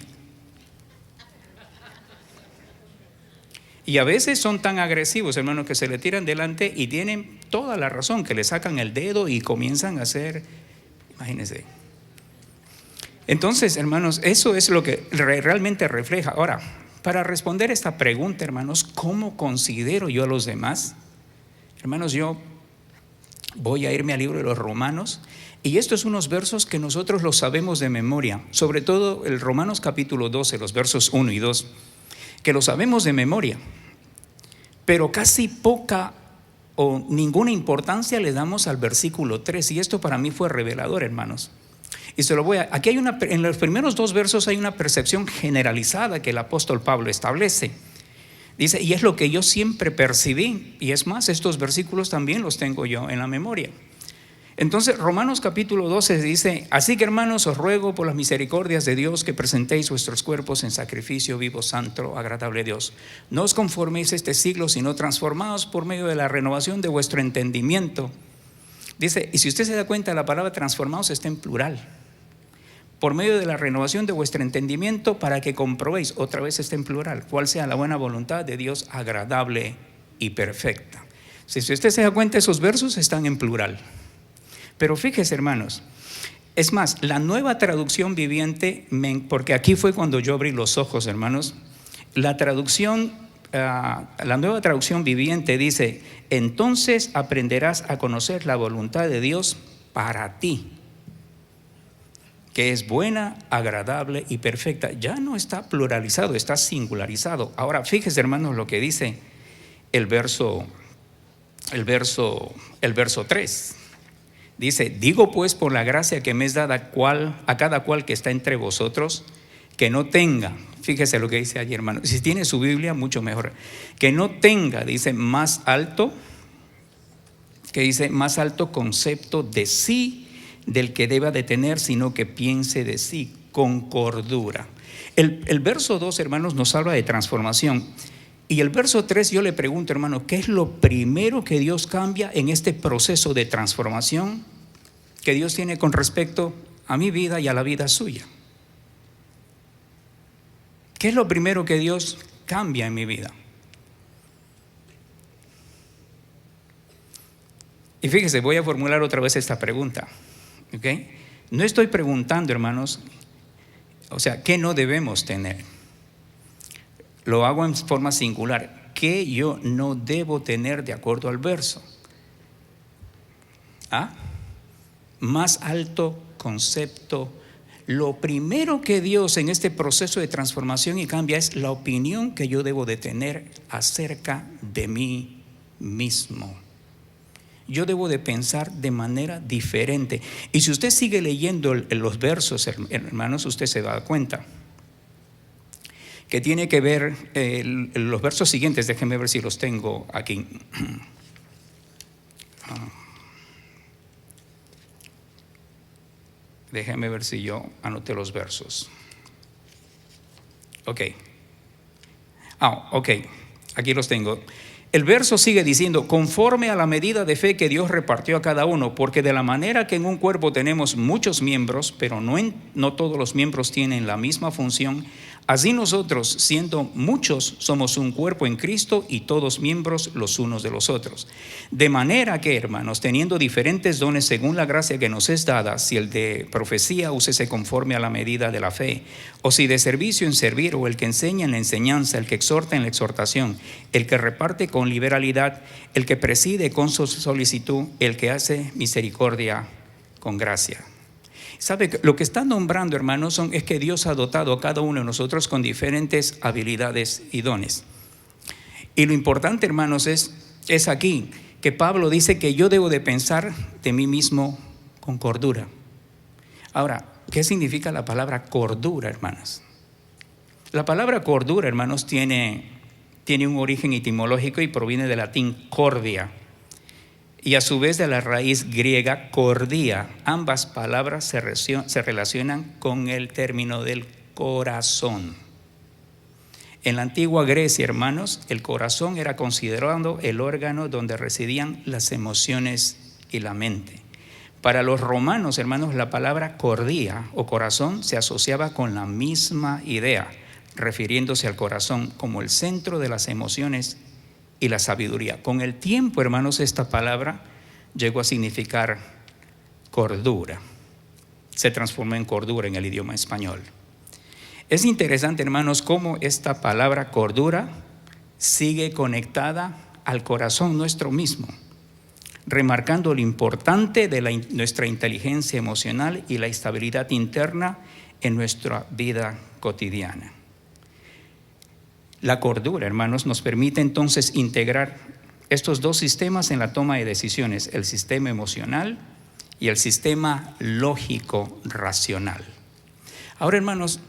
Y a veces son tan agresivos, hermanos, que se le tiran delante y tienen toda la razón, que le sacan el dedo y comienzan a hacer, imagínense. Entonces, hermanos, eso es lo que realmente refleja. Ahora, para responder esta pregunta, hermanos, ¿cómo considero yo a los demás? Hermanos, yo Voy a irme al libro de los Romanos. Y estos son unos versos que nosotros los sabemos de memoria. Sobre todo el Romanos capítulo 12, los versos 1 y 2. Que lo sabemos de memoria. Pero casi poca o ninguna importancia le damos al versículo 3. Y esto para mí fue revelador, hermanos. Y se lo voy a... Aquí hay en los primeros 2 versos hay una percepción generalizada que el apóstol Pablo establece. Dice, y es lo que yo siempre percibí. Y es más, estos versículos también los tengo yo en la memoria. Entonces, Romanos capítulo 12 dice, así que hermanos, os ruego por las misericordias de Dios que presentéis vuestros cuerpos en sacrificio vivo, santo, agradable a Dios. No os conforméis a este siglo, sino transformaos por medio de la renovación de vuestro entendimiento. Dice, y si usted se da cuenta, la palabra transformaos está en plural. Por medio de la renovación de vuestro entendimiento, para que comprobéis, otra vez está en plural, cuál sea la buena voluntad de Dios agradable y perfecta. Si usted se da cuenta, esos versos están en plural. Pero fíjese, hermanos, es más, la Nueva Traducción Viviente, porque aquí fue cuando yo abrí los ojos, hermanos, la Nueva Traducción Viviente dice, entonces aprenderás a conocer la voluntad de Dios para ti, que es buena, agradable y perfecta. Ya no está pluralizado, está singularizado. Ahora, fíjese, hermanos, lo que dice el verso 3. Dice, digo pues por la gracia que me es dada a cada cual que está entre vosotros, que no tenga, fíjese lo que dice allí, hermano, si tiene su Biblia mucho mejor, que no tenga, dice, más alto concepto de sí del que deba de tener, sino que piense de sí con cordura. El verso 2, hermanos, nos habla de transformación. Y el verso 3 yo le pregunto, hermano, ¿qué es lo primero que Dios cambia en este proceso de transformación que Dios tiene con respecto a mi vida y a la vida suya? ¿Qué es lo primero que Dios cambia en mi vida? Y fíjese, voy a formular otra vez esta pregunta, ¿ok? No estoy preguntando, hermanos, o sea, ¿qué no debemos tener? Lo hago en forma singular. ¿Qué yo no debo tener de acuerdo al verso? Más alto concepto. Lo primero que Dios en este proceso de transformación y cambia es la opinión que yo debo de tener acerca de mí mismo. Yo debo de pensar de manera diferente. Y si usted sigue leyendo los versos, hermanos, usted se da cuenta que tiene que ver los versos siguientes. Déjenme ver si los tengo aquí. Déjenme ver si yo anoté los versos. Ok, aquí los tengo. El verso sigue diciendo, conforme a la medida de fe que Dios repartió a cada uno, porque de la manera que en un cuerpo tenemos muchos miembros, pero no todos los miembros tienen la misma función, así nosotros, siendo muchos, somos un cuerpo en Cristo y todos miembros los unos de los otros. De manera que, hermanos, teniendo diferentes dones según la gracia que nos es dada, si el de profecía, úsese conforme a la medida de la fe, o si de servicio en servir, o el que enseña en la enseñanza, el que exhorta en la exhortación, el que reparte con liberalidad, el que preside con solicitud, el que hace misericordia con gracia. ¿Sabe? Lo que está nombrando, hermanos, es que Dios ha dotado a cada uno de nosotros con diferentes habilidades y dones. Y lo importante, hermanos, es aquí que Pablo dice que yo debo de pensar de mí mismo con cordura. Ahora, ¿qué significa la palabra cordura, hermanos? La palabra cordura, hermanos, tiene un origen etimológico y proviene del latín cordia, y a su vez de la raíz griega cordia. Ambas palabras se relacionan con el término del corazón. En la antigua Grecia, hermanos, el corazón era considerado el órgano donde residían las emociones y la mente. Para los romanos, hermanos, la palabra cordia o corazón se asociaba con la misma idea, refiriéndose al corazón como el centro de las emociones y la sabiduría. Con el tiempo, hermanos, esta palabra llegó a significar cordura. Se transformó en cordura en el idioma español. Es interesante, hermanos, cómo esta palabra cordura sigue conectada al corazón nuestro mismo. remarcando lo importante de nuestra inteligencia emocional y la estabilidad interna en nuestra vida cotidiana. La cordura, hermanos, nos permite entonces integrar estos dos sistemas en la toma de decisiones, el sistema emocional y el sistema lógico racional. Ahora, hermanos,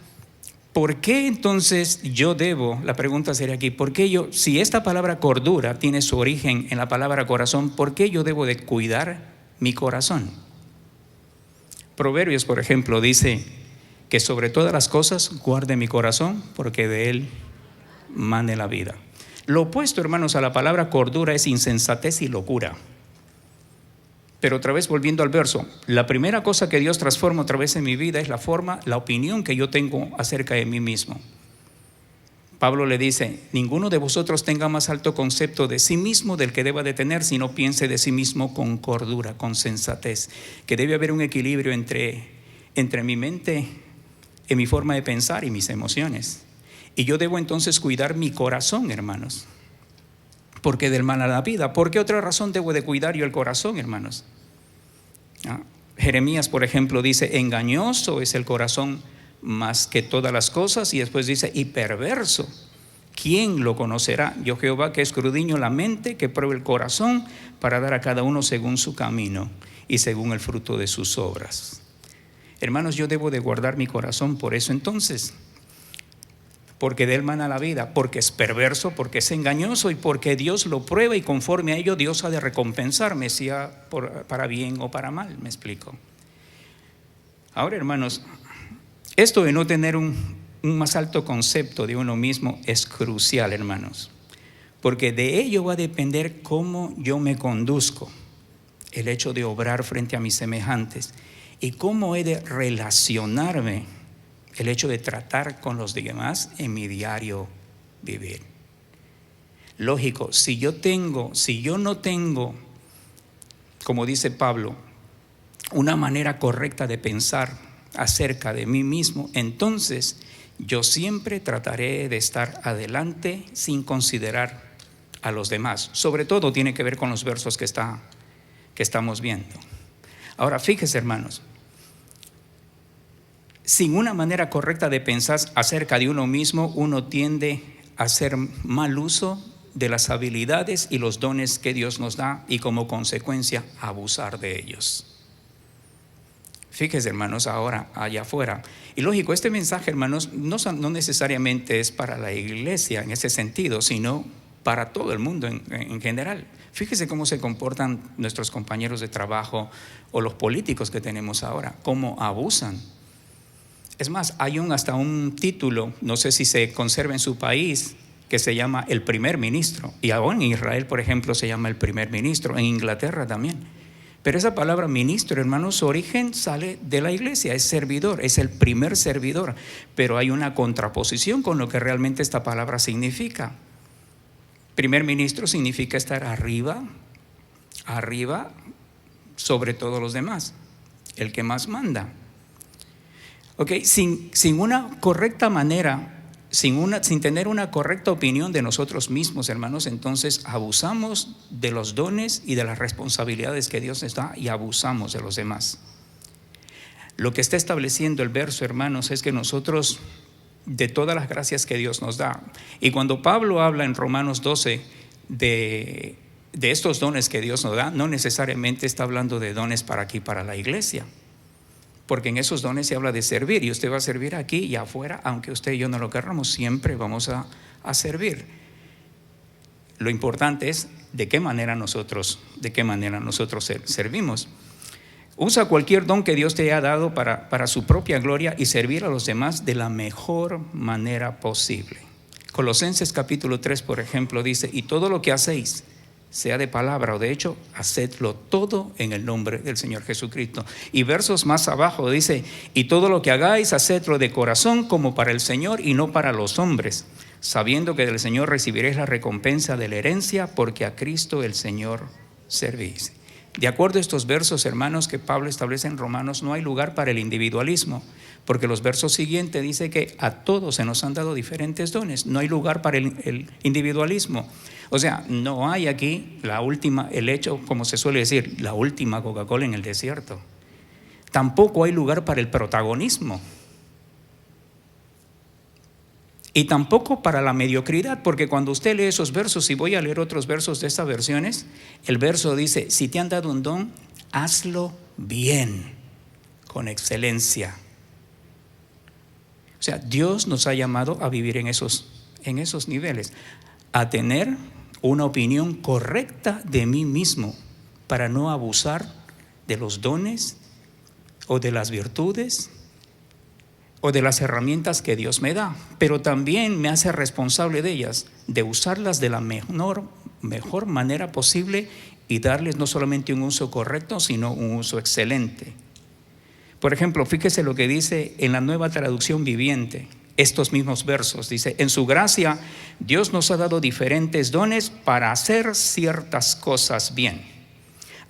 ¿por qué entonces la pregunta sería aquí, ¿por qué si esta palabra cordura tiene su origen en la palabra corazón, ¿por qué yo debo de cuidar mi corazón? Proverbios, por ejemplo, dice que sobre todas las cosas guarde mi corazón, porque de él mane la vida. Lo opuesto, hermanos, a la palabra cordura es insensatez y locura. Pero otra vez volviendo al verso, la primera cosa que Dios transforma otra vez en mi vida es la opinión que yo tengo acerca de mí mismo. Pablo le dice, ninguno de vosotros tenga más alto concepto de sí mismo del que deba de tener, sino piense de sí mismo con cordura, con sensatez, que debe haber un equilibrio entre mi mente, en mi forma de pensar y mis emociones. Y yo debo entonces cuidar mi corazón, hermanos, porque del mal a la vida. ¿Por qué otra razón debo de cuidar yo el corazón, hermanos? Jeremías, por ejemplo, dice, engañoso es el corazón más que todas las cosas, y después dice, y perverso, ¿quién lo conocerá? Yo Jehová, que escudriño la mente, que pruebe el corazón, para dar a cada uno según su camino y según el fruto de sus obras. Hermanos, yo debo de guardar mi corazón por eso entonces, porque de él mana la vida, porque es perverso, porque es engañoso y porque Dios lo prueba, y conforme a ello Dios ha de recompensarme, sea para bien o para mal. ¿Me explico? Ahora, hermanos, esto de no tener un más alto concepto de uno mismo es crucial, hermanos, porque de ello va a depender cómo yo me conduzco, el hecho de obrar frente a mis semejantes, y cómo he de relacionarme, el hecho de tratar con los demás en mi diario vivir. Lógico, si yo no tengo, como dice Pablo, una manera correcta de pensar acerca de mí mismo, entonces yo siempre trataré de estar adelante sin considerar a los demás. Sobre todo tiene que ver con los versos que estamos viendo. Ahora, fíjese, hermanos, sin una manera correcta de pensar acerca de uno mismo, uno tiende a hacer mal uso de las habilidades y los dones que Dios nos da, y como consecuencia abusar de ellos. Fíjense, hermanos, ahora allá afuera. Y lógico, este mensaje, hermanos, no necesariamente es para la iglesia en ese sentido, sino para todo el mundo en general. Fíjese cómo se comportan nuestros compañeros de trabajo o los políticos que tenemos ahora, cómo abusan. Es más, hay hasta un título, no sé si se conserva en su país, que se llama el primer ministro. Y aún en Israel, por ejemplo, se llama el primer ministro, en Inglaterra también. Pero esa palabra ministro, hermanos, su origen sale de la iglesia, es servidor, es el primer servidor. Pero hay una contraposición con lo que realmente esta palabra significa. Primer ministro significa estar arriba sobre todos los demás, el que más manda. Sin una correcta manera, sin tener una correcta opinión de nosotros mismos, hermanos, entonces abusamos de los dones y de las responsabilidades que Dios nos da, y abusamos de los demás. Lo que está estableciendo el verso, hermanos, es que nosotros, de todas las gracias que Dios nos da, y cuando Pablo habla en Romanos 12 de estos dones que Dios nos da, no necesariamente está hablando de dones para aquí, para la iglesia, porque en esos dones se habla de servir, y usted va a servir aquí y afuera, aunque usted y yo no lo querramos, siempre vamos a servir. Lo importante es de qué manera nosotros servimos. Usa cualquier don que Dios te haya dado para su propia gloria y servir a los demás de la mejor manera posible. Colosenses capítulo 3, por ejemplo, dice, y todo lo que hacéis, sea de palabra o de hecho, hacedlo todo en el nombre del Señor Jesucristo. Y versos más abajo dice, y todo lo que hagáis, hacedlo de corazón como para el Señor y no para los hombres, sabiendo que del Señor recibiréis la recompensa de la herencia, porque a Cristo el Señor servís. De acuerdo a estos versos, hermanos, que Pablo establece en Romanos, no hay lugar para el individualismo, porque los versos siguientes dice que a todos se nos han dado diferentes dones. No hay lugar para el individualismo. O sea, no hay aquí el hecho, como se suele decir, la última Coca-Cola en el desierto. Tampoco hay lugar para el protagonismo. Y tampoco para la mediocridad, porque cuando usted lee esos versos, y voy a leer otros versos de estas versiones, el verso dice: si te han dado un don, hazlo bien, con excelencia. O sea, Dios nos ha llamado a vivir en esos niveles, a tener una opinión correcta de mí mismo, para no abusar de los dones o de las virtudes o de las herramientas que Dios me da, pero también me hace responsable de ellas, de usarlas de la mejor manera posible y darles no solamente un uso correcto, sino un uso excelente. Por ejemplo, fíjese lo que dice en la Nueva Traducción Viviente, estos mismos versos. Dice: en su gracia Dios nos ha dado diferentes dones para hacer ciertas cosas bien.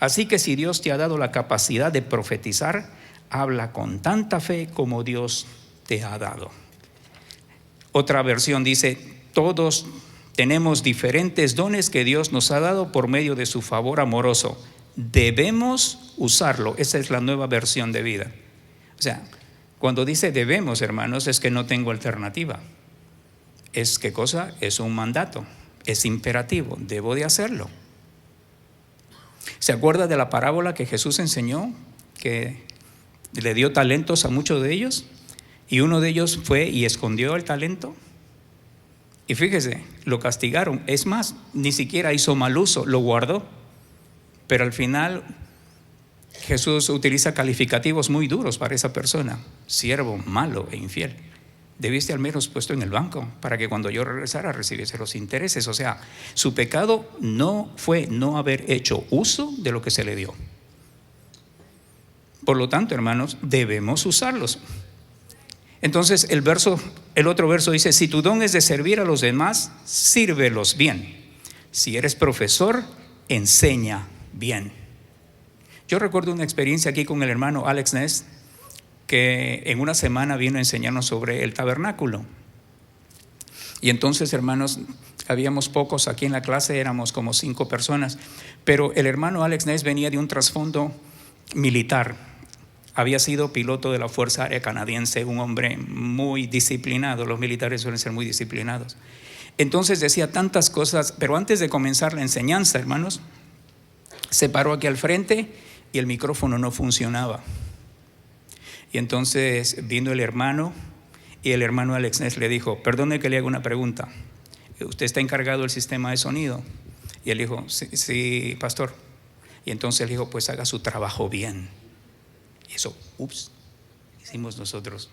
Así que si Dios te ha dado la capacidad de profetizar, habla con tanta fe como Dios te ha dado. Otra versión dice: todos tenemos diferentes dones que Dios nos ha dado por medio de su favor amoroso. Debemos usarlo. Esa es la Nueva Versión de Vida. O sea, cuando dice debemos, hermanos, es que no tengo alternativa. Es ¿qué cosa? Es un mandato, es imperativo, debo de hacerlo. ¿Se acuerda de la parábola que Jesús enseñó, que le dio talentos a muchos de ellos? Y uno de ellos fue y escondió el talento. Y fíjese, lo castigaron. Es más, ni siquiera hizo mal uso, lo guardó. Pero al final Jesús utiliza calificativos muy duros para esa persona: siervo malo e infiel. Debiste al menos puesto en el banco para que cuando yo regresara recibiese los intereses. O sea, su pecado no fue no haber hecho uso de lo que se le dio. Por lo tanto, hermanos, debemos usarlos. Entonces el otro verso dice: si tu don es de servir a los demás, sírvelos bien. Si eres profesor, enseña bien. Yo recuerdo una experiencia aquí con el hermano Alex Ness, que en una semana vino a enseñarnos sobre el tabernáculo. Y entonces, hermanos, habíamos pocos aquí en la clase, éramos como 5 personas, pero el hermano Alex Ness venía de un trasfondo militar. Había sido piloto de la Fuerza Aérea Canadiense, un hombre muy disciplinado. Los militares suelen ser muy disciplinados. Entonces decía tantas cosas, pero antes de comenzar la enseñanza, hermanos, se paró aquí al frente y el micrófono no funcionaba. Y entonces vino el hermano, y el hermano Alex Ness le dijo: perdone que le haga una pregunta, ¿usted está encargado del sistema de sonido? Y él dijo: sí, pastor. Y entonces él dijo: pues haga su trabajo bien. Y eso, hicimos nosotros.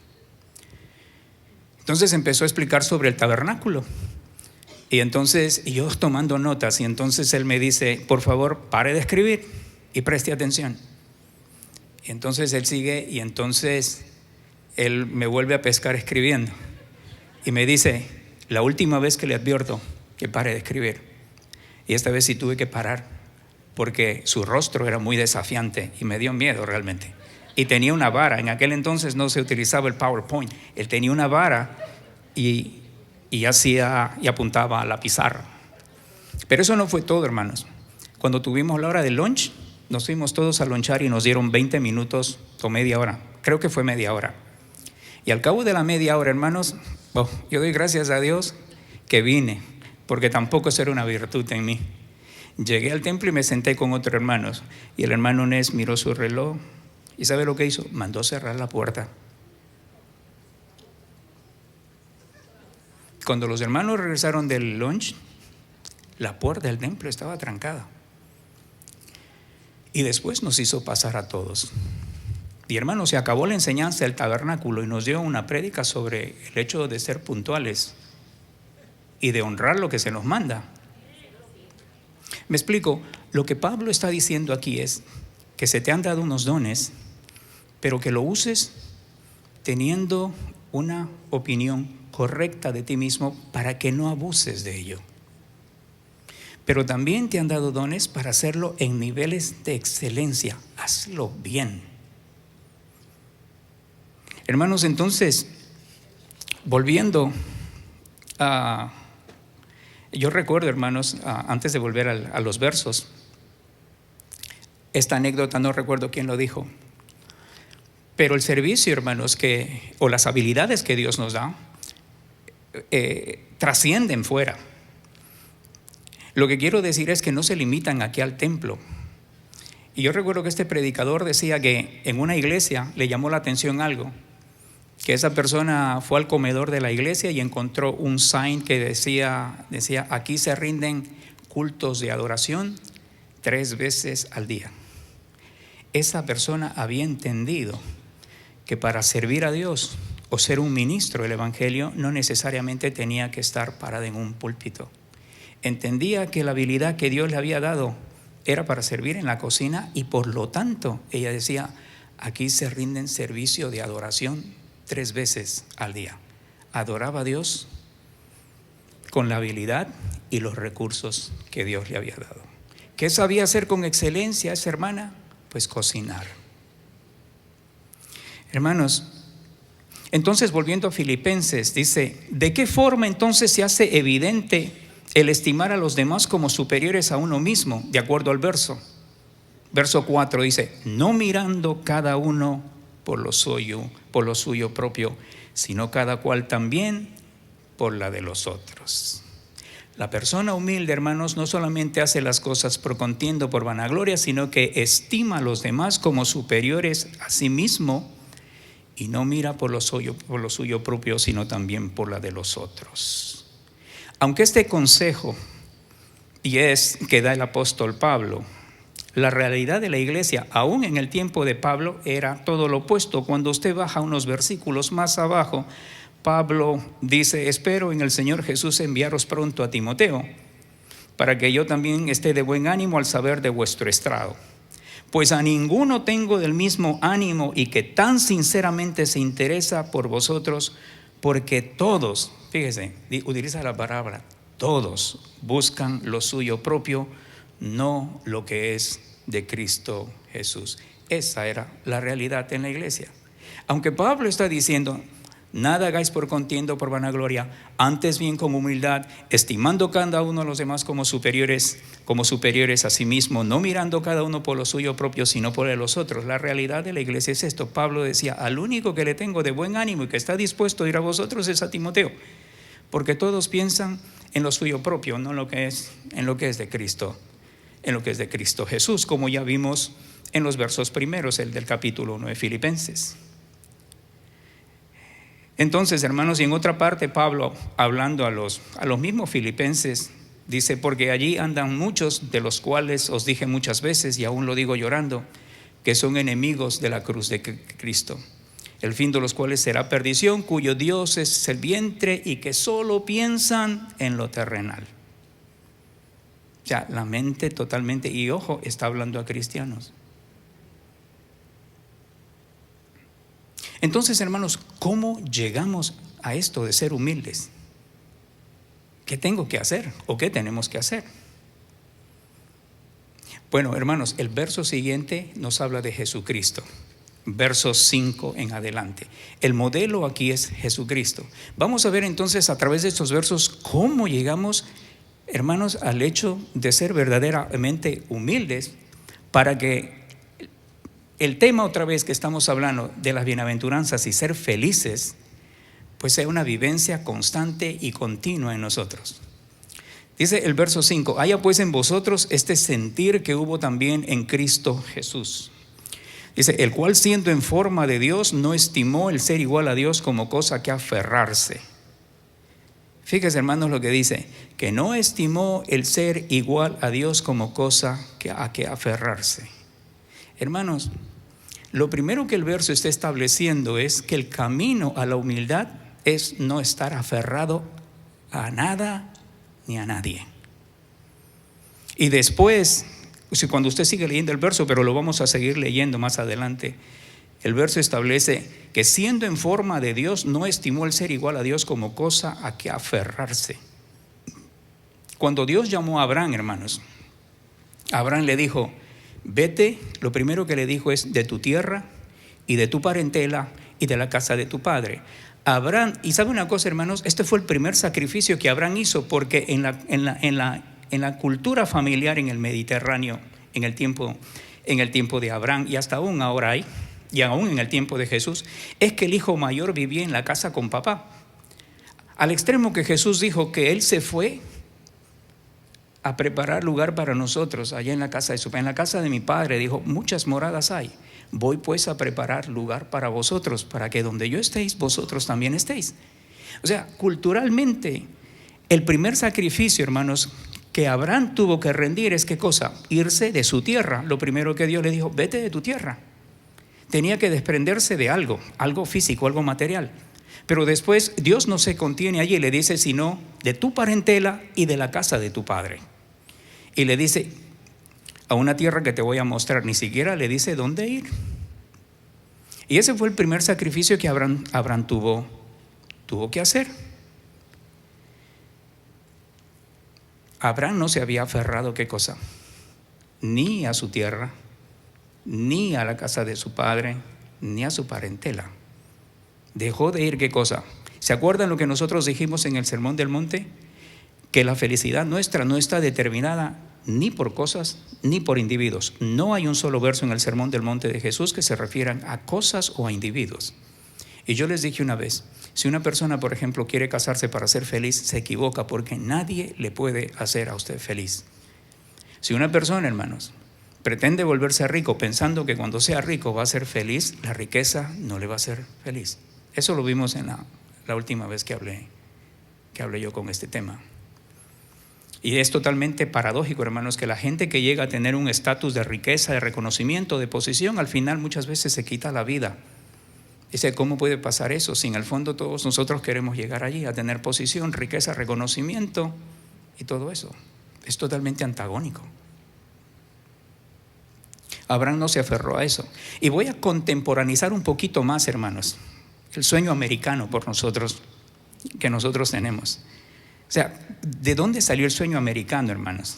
Entonces empezó a explicar sobre el tabernáculo. Y entonces yo tomando notas, y entonces él me dice: por favor, pare de escribir y preste atención. Y entonces él sigue, y entonces él me vuelve a pescar escribiendo. Y me dice: la última vez que le advierto que pare de escribir. Y esta vez sí tuve que parar, porque su rostro era muy desafiante y me dio miedo realmente. Y tenía una vara. En aquel entonces no se utilizaba el PowerPoint. Él tenía una vara y hacía y apuntaba a la pizarra. Pero eso no fue todo, hermanos. Cuando tuvimos la hora de lunch, nos fuimos todos a lunchar y nos dieron 20 minutos o media hora. Creo que fue media hora. Y al cabo de la media hora, hermanos, yo doy gracias a Dios que vine, porque tampoco eso era una virtud en mí. Llegué al templo y me senté con otros hermanos. Y el hermano Ness miró su reloj. ¿Y sabe lo que hizo? Mandó cerrar la puerta. Cuando los hermanos regresaron del lunch, la puerta del templo estaba trancada. Y después nos hizo pasar a todos. Y hermanos, se acabó la enseñanza del tabernáculo y nos dio una prédica sobre el hecho de ser puntuales y de honrar lo que se nos manda. Me explico. Lo que Pablo está diciendo aquí es que se te han dado unos dones, pero que lo uses teniendo una opinión correcta de ti mismo para que no abuses de ello. pero también te han dado dones para hacerlo en niveles de excelencia. Hazlo bien. Hermanos, entonces, volviendo a... Yo recuerdo, hermanos, antes de volver a los versos, esta anécdota, no recuerdo quién lo dijo, pero el servicio, hermanos, o las habilidades que Dios nos da, trascienden fuera. Lo que quiero decir es que no se limitan aquí al templo. Y yo recuerdo que este predicador decía que en una iglesia le llamó la atención algo, que esa persona fue al comedor de la iglesia y encontró un sign que decía, aquí se rinden cultos de adoración 3 veces al día. Esa persona había entendido que para servir a Dios o ser un ministro del evangelio no necesariamente tenía que estar parada en un púlpito. Entendía que la habilidad que Dios le había dado era para servir en la cocina y por lo tanto ella decía, aquí se rinden servicio de adoración 3 veces al día. Adoraba a Dios con la habilidad y los recursos que Dios le había dado. ¿Qué sabía hacer con excelencia esa hermana? Pues cocinar. Hermanos, entonces volviendo a Filipenses, dice, ¿de qué forma entonces se hace evidente el estimar a los demás como superiores a uno mismo? De acuerdo al verso. Verso 4 dice, no mirando cada uno por lo suyo propio, sino cada cual también por la de los otros. La persona humilde, hermanos, no solamente hace las cosas por contienda, por vanagloria, sino que estima a los demás como superiores a sí mismo y no mira por lo suyo propio, sino también por la de los otros. Aunque este consejo y es que da el apóstol Pablo, la realidad de la iglesia, aún en el tiempo de Pablo, era todo lo opuesto. Cuando usted baja unos versículos más abajo, Pablo dice, espero en el Señor Jesús enviaros pronto a Timoteo, para que yo también esté de buen ánimo al saber de vuestro estado. Pues a ninguno tengo del mismo ánimo y que tan sinceramente se interesa por vosotros, porque todos, fíjese, utiliza la palabra, todos buscan lo suyo propio, no lo que es de Cristo Jesús. Esa era la realidad en la iglesia. Aunque Pablo está diciendo, nada hagáis por contienda o por vanagloria, antes bien con humildad, estimando cada uno a los demás como superiores a sí mismo, no mirando cada uno por lo suyo propio, sino por el de los otros. La realidad de la iglesia es esto. Pablo decía, al único que le tengo de buen ánimo y que está dispuesto a ir a vosotros es a Timoteo, porque todos piensan en lo suyo propio, no en lo que es de Cristo, en lo que es de Cristo Jesús, como ya vimos en los versos primeros, el del capítulo 1 de Filipenses. Entonces, hermanos, y en otra parte Pablo, hablando a los mismos filipenses, dice, porque allí andan muchos, de los cuales os dije muchas veces, y aún lo digo llorando, que son enemigos de la cruz de Cristo, el fin de los cuales será perdición, cuyo Dios es el vientre y que solo piensan en lo terrenal. O sea, la mente totalmente, y ojo, está hablando a cristianos. Entonces, hermanos, ¿cómo llegamos a esto de ser humildes? ¿Qué tengo que hacer o qué tenemos que hacer? Bueno, hermanos, el verso siguiente nos habla de Jesucristo. Versos 5 en adelante. El modelo aquí es Jesucristo. Vamos a ver entonces a través de estos versos cómo llegamos, hermanos, al hecho de ser verdaderamente humildes, para que el tema otra vez que estamos hablando de las bienaventuranzas y ser felices, pues sea una vivencia constante y continua en nosotros. Dice el verso 5, haya pues en vosotros este sentir que hubo también en Cristo Jesús. Dice, el cual siendo en forma de Dios no estimó el ser igual a Dios como cosa que aferrarse. Fíjense, hermanos, lo que dice, que no estimó el ser igual a Dios como cosa a que aferrarse. Hermanos, lo primero que el verso está estableciendo es que el camino a la humildad es no estar aferrado a nada ni a nadie. Y después, cuando usted sigue leyendo el verso, pero lo vamos a seguir leyendo más adelante, el verso establece que siendo en forma de Dios no estimó el ser igual a Dios como cosa a que aferrarse. Cuando Dios llamó a Abraham, hermanos, Abraham le dijo, vete, lo primero que le dijo es de tu tierra y de tu parentela y de la casa de tu padre. Abraham, y sabe una cosa, hermanos, este fue el primer sacrificio que Abraham hizo, porque en la cultura familiar en el Mediterráneo, en el tiempo de Abraham, y hasta aún ahora hay, y aún en el tiempo de Jesús, es que el hijo mayor vivía en la casa con papá. Al extremo que Jesús dijo que Él se fue a preparar lugar para nosotros allá en la casa de su padre. En la casa de mi padre, dijo, muchas moradas hay. Voy pues a preparar lugar para vosotros, para que donde yo estéis, vosotros también estéis. O sea, culturalmente, el primer sacrificio, hermanos, que Abraham tuvo que rendir es ¿qué cosa? Irse de su tierra. Lo primero que Dios le dijo, vete de tu tierra. Tenía que desprenderse de algo físico, algo material. Pero después Dios no se contiene allí y le dice, sino de tu parentela y de la casa de tu padre. Y le dice, a una tierra que te voy a mostrar, ni siquiera le dice dónde ir. Y ese fue el primer sacrificio que Abraham tuvo que hacer. Abraham no se había aferrado, ¿qué cosa? Ni a su tierra, ni a la casa de su padre, ni a su parentela. Dejó de ir, ¿qué cosa? ¿Se acuerdan lo que nosotros dijimos en el Sermón del Monte? Que la felicidad nuestra no está determinada ni por cosas ni por individuos. No hay un solo verso en el Sermón del Monte de Jesús que se refieran a cosas o a individuos. Y yo les dije una vez, si una persona, por ejemplo, quiere casarse para ser feliz, se equivoca, porque nadie le puede hacer a usted feliz. Si una persona, hermanos, pretende volverse rico pensando que cuando sea rico va a ser feliz, la riqueza no le va a hacer feliz. Eso lo vimos en la última vez que hablé yo con este tema. Y es totalmente paradójico, hermanos, que la gente que llega a tener un estatus de riqueza, de reconocimiento, de posición, al final muchas veces se quita la vida. Dice, ¿cómo puede pasar eso? Si en el fondo todos nosotros queremos llegar allí, a tener posición, riqueza, reconocimiento y todo eso. Es totalmente antagónico. Abraham no se aferró a eso. Y voy a contemporaneizar un poquito más, hermanos, el sueño americano que nosotros tenemos. O sea, ¿de dónde salió el sueño americano, hermanos?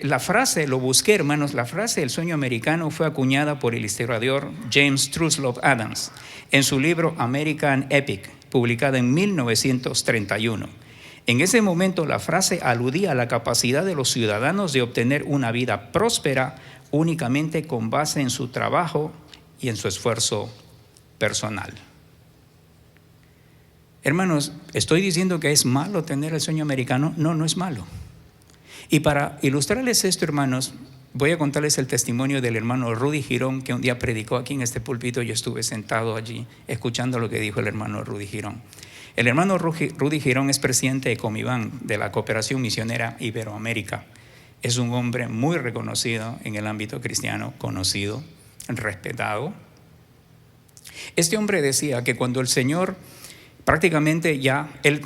La frase, lo busqué, hermanos, la frase del sueño americano fue acuñada por el historiador James Truslove Adams en su libro American Epic, publicada en 1931. En ese momento la frase aludía a la capacidad de los ciudadanos de obtener una vida próspera únicamente con base en su trabajo y en su esfuerzo personal. Hermanos, ¿estoy diciendo que es malo tener el sueño americano? No, no es malo. Y para ilustrarles esto, hermanos, voy a contarles el testimonio del hermano Rudy Girón, que un día predicó aquí en este púlpito. Yo estuve sentado allí escuchando lo que dijo el hermano Rudy Girón. El hermano Rudy Girón es presidente de Comibán, de la Cooperación Misionera Iberoamérica. Es un hombre muy reconocido en el ámbito cristiano, conocido, respetado. Este hombre decía que cuando el Señor prácticamente ya él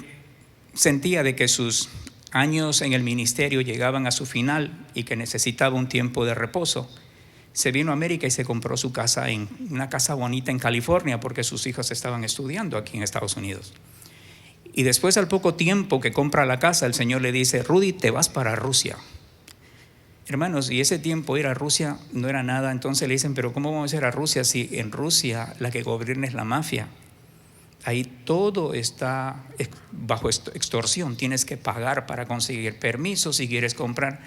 sentía de que sus años en el ministerio llegaban a su final y que necesitaba un tiempo de reposo, se vino a América y se compró su casa, una casa bonita en California, porque sus hijos estaban estudiando aquí en Estados Unidos. Y después, al poco tiempo que compra la casa, el Señor le dice, Rudy, te vas para Rusia. Hermanos, y ese tiempo ir a Rusia no era nada. Entonces le dicen, pero ¿cómo vamos a ir a Rusia si en Rusia la que gobierna es la mafia? Ahí todo está bajo extorsión, tienes que pagar para conseguir permisos si quieres comprar.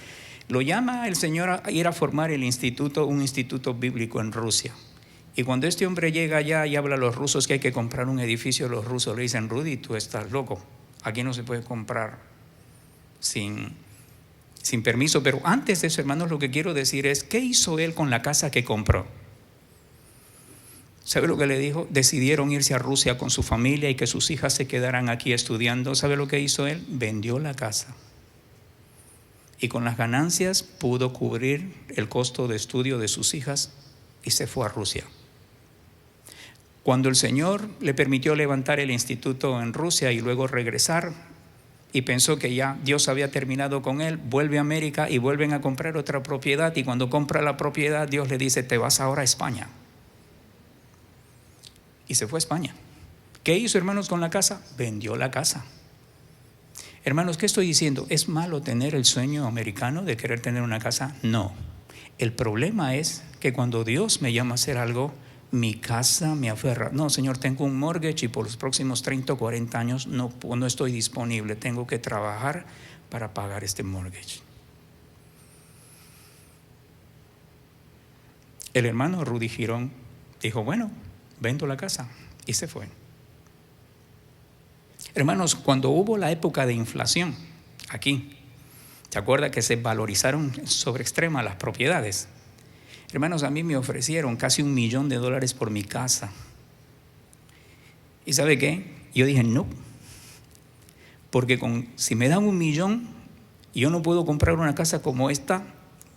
Lo llama el Señor a ir a formar un instituto bíblico en Rusia. Y cuando este hombre llega allá y habla a los rusos que hay que comprar un edificio, los rusos le dicen, Rudy, tú estás loco, aquí no se puede comprar sin permiso. Pero antes de eso, hermanos, lo que quiero decir es, ¿qué hizo él con la casa que compró? ¿Sabe lo que le dijo? Decidieron irse a Rusia con su familia y que sus hijas se quedaran aquí estudiando. ¿Sabe lo que hizo él? Vendió la casa. Y con las ganancias pudo cubrir el costo de estudio de sus hijas y se fue a Rusia. Cuando el Señor le permitió levantar el instituto en Rusia y luego regresar, y pensó que ya Dios había terminado con él, vuelve a América y vuelven a comprar otra propiedad. Y cuando compra la propiedad, Dios le dice, te vas ahora a España. Y se fue a España. ¿Qué hizo, hermanos, con la casa? Vendió la casa. Hermanos, ¿qué estoy diciendo? ¿Es malo tener el sueño americano de querer tener una casa? No. El problema es que cuando Dios me llama a hacer algo, mi casa me aferra. No, Señor, tengo un mortgage y por los próximos 30 o 40 años no estoy disponible. Tengo que trabajar para pagar este mortgage. El hermano Rudy Girón dijo, bueno, vendo la casa, y se fue. Hermanos, cuando hubo la época de inflación aquí, ¿se acuerda que se valorizaron sobre extrema las propiedades? Hermanos, a mí me ofrecieron casi $1 millón por mi casa. ¿Y sabe qué? Yo dije no, porque si me dan $1 millón, yo no puedo comprar una casa como esta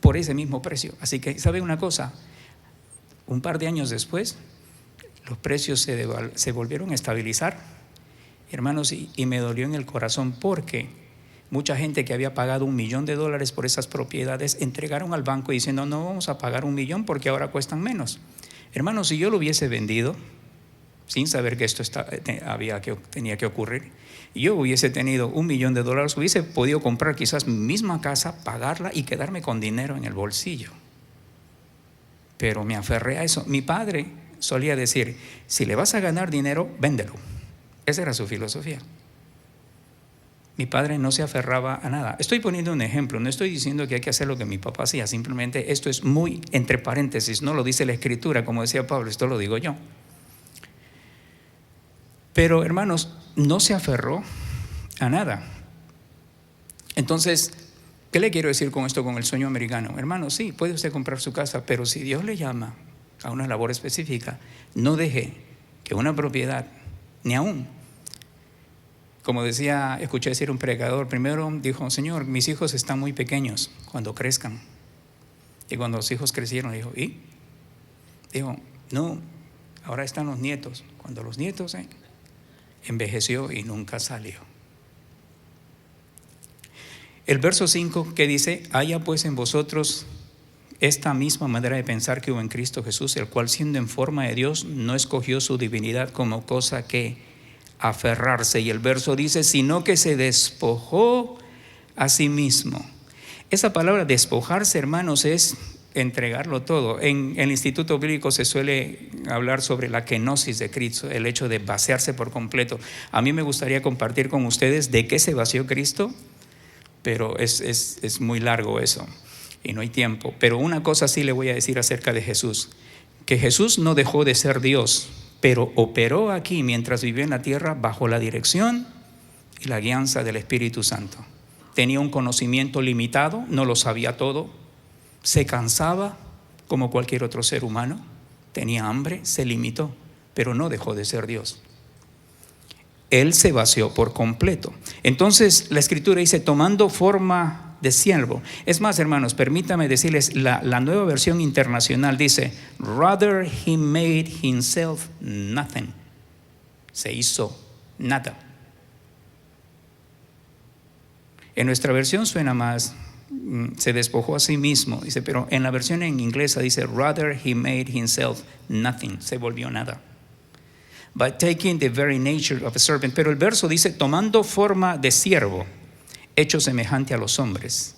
por ese mismo precio. Así que, ¿sabe una cosa? Un par de años después, los precios se volvieron a estabilizar, hermanos, y me dolió en el corazón porque mucha gente que había pagado $1 millón por esas propiedades entregaron al banco diciendo, no vamos a pagar $1 millón porque ahora cuestan menos. Hermanos, si yo lo hubiese vendido sin saber que esto tenía que ocurrir, y yo hubiese tenido $1 millón, hubiese podido comprar quizás mi misma casa, pagarla y quedarme con dinero en el bolsillo. Pero me aferré a eso. Mi padre solía decir, si le vas a ganar dinero, véndelo. Esa era su filosofía. Mi padre no se aferraba a nada. Estoy poniendo un ejemplo, no estoy diciendo que hay que hacer lo que mi papá hacía, simplemente esto es muy entre paréntesis, no lo dice la Escritura, como decía Pablo, esto lo digo yo. Pero hermanos, no se aferró a nada. Entonces, ¿qué le quiero decir con esto, con el sueño americano? Hermanos, sí, puede usted comprar su casa, pero si Dios le llama a una labor específica, no deje que una propiedad, ni aún, como escuché decir un predicador, primero dijo, Señor, mis hijos están muy pequeños, cuando crezcan. Y cuando los hijos crecieron, dijo, ¿y? Dijo, no, ahora están los nietos. Cuando los nietos envejeció y nunca salió. El verso 5 que dice, haya pues en vosotros esta misma manera de pensar que hubo en Cristo Jesús, el cual siendo en forma de Dios no escogió su divinidad como cosa que aferrarse. Y el verso dice, sino que se despojó a sí mismo. Esa palabra despojarse, hermanos, es entregarlo todo. En el Instituto Bíblico se suele hablar sobre la kenosis de Cristo, el hecho de vaciarse por completo. A mí me gustaría compartir con ustedes de qué se vació Cristo, pero es muy largo eso y no hay tiempo. Pero una cosa sí le voy a decir acerca de Jesús, que Jesús no dejó de ser Dios, pero operó aquí mientras vivió en la tierra bajo la dirección y la guianza del Espíritu Santo. Tenía un conocimiento limitado, no lo sabía todo, se cansaba como cualquier otro ser humano, tenía hambre, se limitó, pero no dejó de ser Dios. Él se vació por completo. Entonces la Escritura dice, tomando forma de siervo. Es más, hermanos, permítame decirles, la nueva versión internacional dice, rather he made himself nothing. Se hizo nada. En nuestra versión suena más, se despojó a sí mismo, dice, pero en la versión en inglesa dice, rather he made himself nothing, se volvió nada. By taking the very nature of a servant. Pero el verso dice, tomando forma de siervo, hecho semejante a los hombres.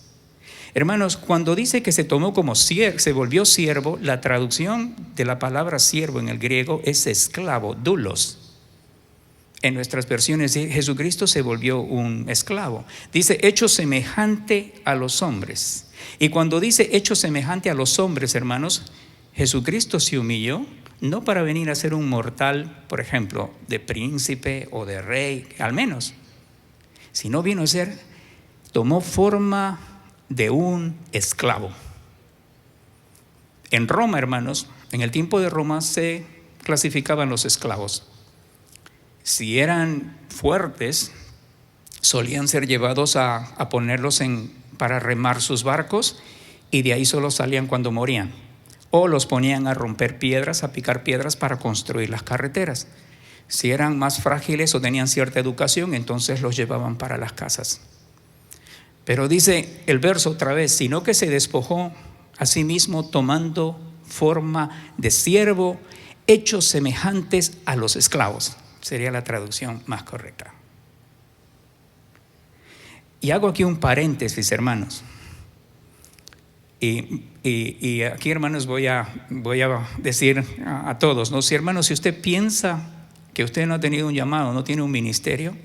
Hermanos, cuando dice que se tomó como siervo, se volvió siervo, la traducción de la palabra siervo en el griego es esclavo, doulos. En nuestras versiones, Jesucristo se volvió un esclavo. Dice, hecho semejante a los hombres. Y cuando dice hecho semejante a los hombres, hermanos, Jesucristo se humilló, no para venir a ser un mortal, por ejemplo, de príncipe o de rey, al menos, sino vino a ser, tomó forma de un esclavo. En Roma, hermanos, en el tiempo de Roma se clasificaban los esclavos. Si eran fuertes, solían ser llevados a ponerlos para remar sus barcos, y de ahí solo salían cuando morían. O los ponían a romper piedras, a picar piedras para construir las carreteras. Si eran más frágiles o tenían cierta educación, entonces los llevaban para las casas. Pero dice el verso otra vez, sino que se despojó a sí mismo tomando forma de siervo, hechos semejantes a los esclavos. Sería la traducción más correcta. Y hago aquí un paréntesis, hermanos. Y aquí, hermanos, voy a decir a todos, ¿no? Si, hermanos, si usted piensa que usted no ha tenido un llamado, no tiene un ministerio,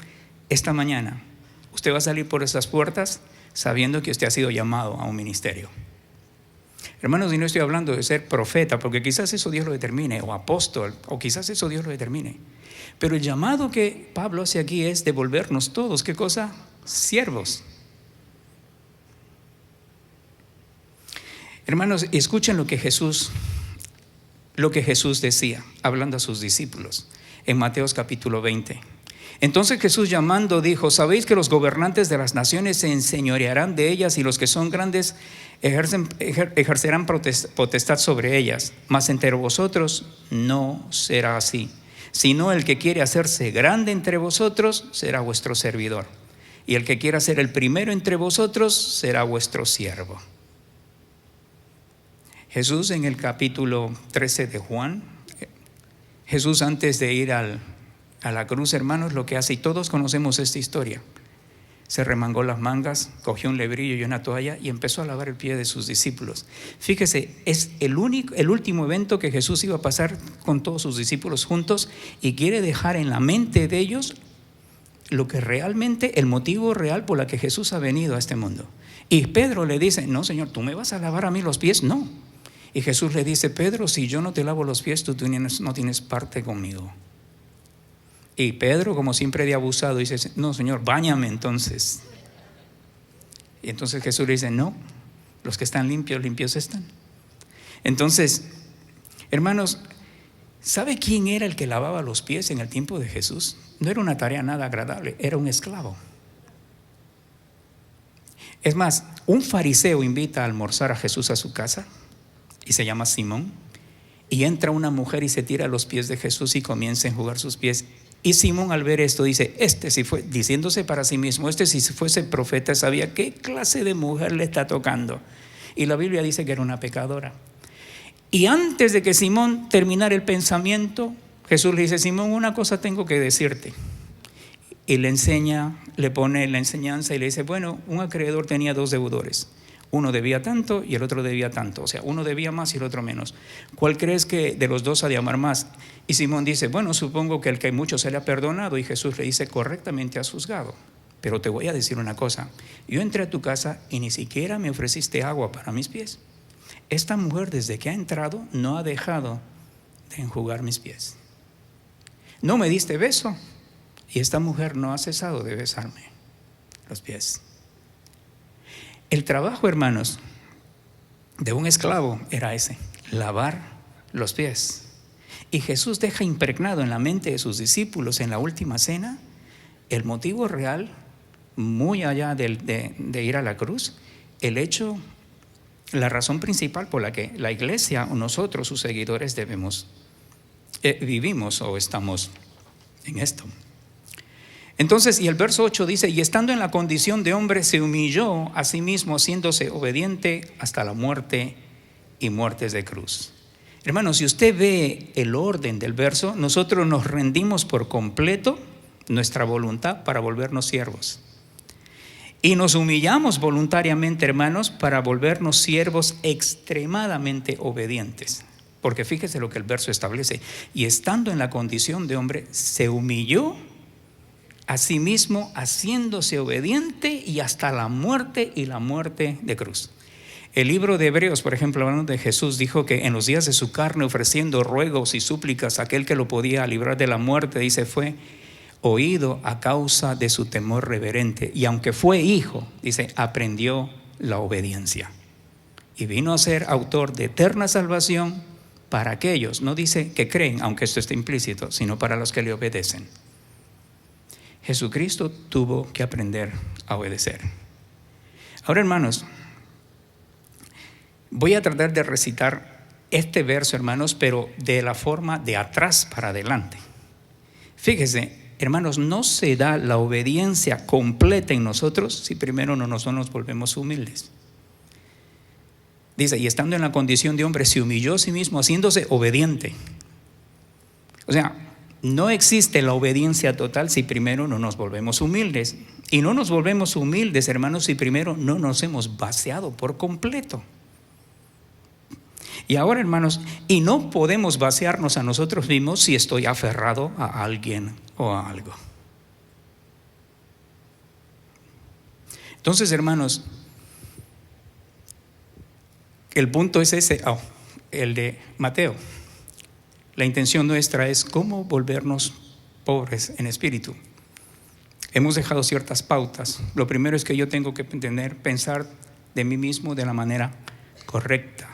esta mañana usted va a salir por esas puertas sabiendo que usted ha sido llamado a un ministerio. Hermanos, y no estoy hablando de ser profeta, porque quizás eso Dios lo determine, o apóstol, o quizás eso Dios lo determine. Pero el llamado que Pablo hace aquí es de volvernos todos, ¿qué cosa? Siervos. Hermanos, escuchen lo que Jesús decía, hablando a sus discípulos, en Mateo capítulo 20. Entonces Jesús llamando dijo: ¿sabéis que los gobernantes de las naciones se enseñorearán de ellas y los que son grandes ejercerán potestad sobre ellas? Mas entre vosotros no será así, sino el que quiere hacerse grande entre vosotros será vuestro servidor, y el que quiera ser el primero entre vosotros será vuestro siervo. Jesús, en el capítulo 13 de Juan, Jesús, antes de ir a la cruz, hermanos, lo que hace, y todos conocemos esta historia, se remangó las mangas, cogió un lebrillo y una toalla y empezó a lavar el pie de sus discípulos. Fíjese, es el último evento que Jesús iba a pasar con todos sus discípulos juntos, y quiere dejar en la mente de ellos lo que realmente, el motivo real por el que Jesús ha venido a este mundo. Y Pedro le dice: no, Señor, ¿tú me vas a lavar a mí los pies? No. Y Jesús le dice: Pedro, si yo no te lavo los pies, tú no tienes parte conmigo. Y Pedro, como siempre de abusado, dice: no, Señor, báñame entonces. Y entonces Jesús le dice: no, los que están limpios, limpios están. Entonces, hermanos, ¿sabe quién era el que lavaba los pies en el tiempo de Jesús? No era una tarea nada agradable, era un esclavo. Es más, un fariseo invita a almorzar a Jesús a su casa, y se llama Simón, y entra una mujer y se tira a los pies de Jesús y comienza a enjugar sus pies. Y Simón, al ver esto, dice: diciéndose para sí mismo, si fuese profeta sabía qué clase de mujer le está tocando. Y la Biblia dice que era una pecadora. Y antes de que Simón terminara el pensamiento, Jesús le dice: Simón, una cosa tengo que decirte. Y le pone la enseñanza y le dice: bueno, un acreedor tenía 2 deudores. Uno debía tanto y el otro debía tanto. O sea, uno debía más y el otro menos. ¿Cuál crees que de los dos ha de amar más? Y Simón dice: bueno, supongo que el que mucho se le ha perdonado. Y Jesús le dice: correctamente has juzgado. Pero te voy a decir una cosa. Yo entré a tu casa y ni siquiera me ofreciste agua para mis pies. Esta mujer, desde que ha entrado, no ha dejado de enjugar mis pies. No me diste beso, y esta mujer no ha cesado de besarme los pies. El trabajo, hermanos, de un esclavo era ese: lavar los pies. Y Jesús deja impregnado en la mente de sus discípulos en la última cena el motivo real, muy allá de ir a la cruz, el hecho, la razón principal por la que la iglesia o nosotros, sus seguidores, vivimos o estamos en esto. Entonces, y el verso 8 dice: y estando en la condición de hombre, se humilló a sí mismo, haciéndose obediente hasta la muerte y muertes de cruz. Hermanos, si usted ve el orden del verso, nosotros nos rendimos por completo nuestra voluntad para volvernos siervos. Y nos humillamos voluntariamente, hermanos, para volvernos siervos extremadamente obedientes. Porque fíjese lo que el verso establece: y estando en la condición de hombre, se humilló a sí mismo, haciéndose obediente y hasta la muerte y la muerte de cruz. El libro de Hebreos, por ejemplo, hablando de Jesús, dijo que en los días de su carne, ofreciendo ruegos y súplicas a aquel que lo podía librar de la muerte, dice, fue oído a causa de su temor reverente. Y aunque fue hijo, dice, aprendió la obediencia. Y vino a ser autor de eterna salvación para aquellos, no dice que creen, aunque esto esté implícito, sino para los que le obedecen. Jesucristo tuvo que aprender a obedecer. Ahora, hermanos, voy a tratar de recitar este verso, hermanos, pero de la forma de atrás para adelante. Fíjese, hermanos, no se da la obediencia completa en nosotros si primero no nos volvemos humildes. Dice, y estando en la condición de hombre, se humilló a sí mismo, haciéndose obediente. O sea, no existe la obediencia total si primero no nos volvemos humildes. Y no nos volvemos humildes, hermanos, si primero no nos hemos vaciado por completo. Y ahora, hermanos, y no podemos vaciarnos a nosotros mismos si estoy aferrado a alguien o a algo. Entonces, hermanos, el punto es ese, el de Mateo. La intención nuestra es cómo volvernos pobres en espíritu. Hemos dejado ciertas pautas. Lo primero es que yo tengo que pensar de mí mismo de la manera correcta,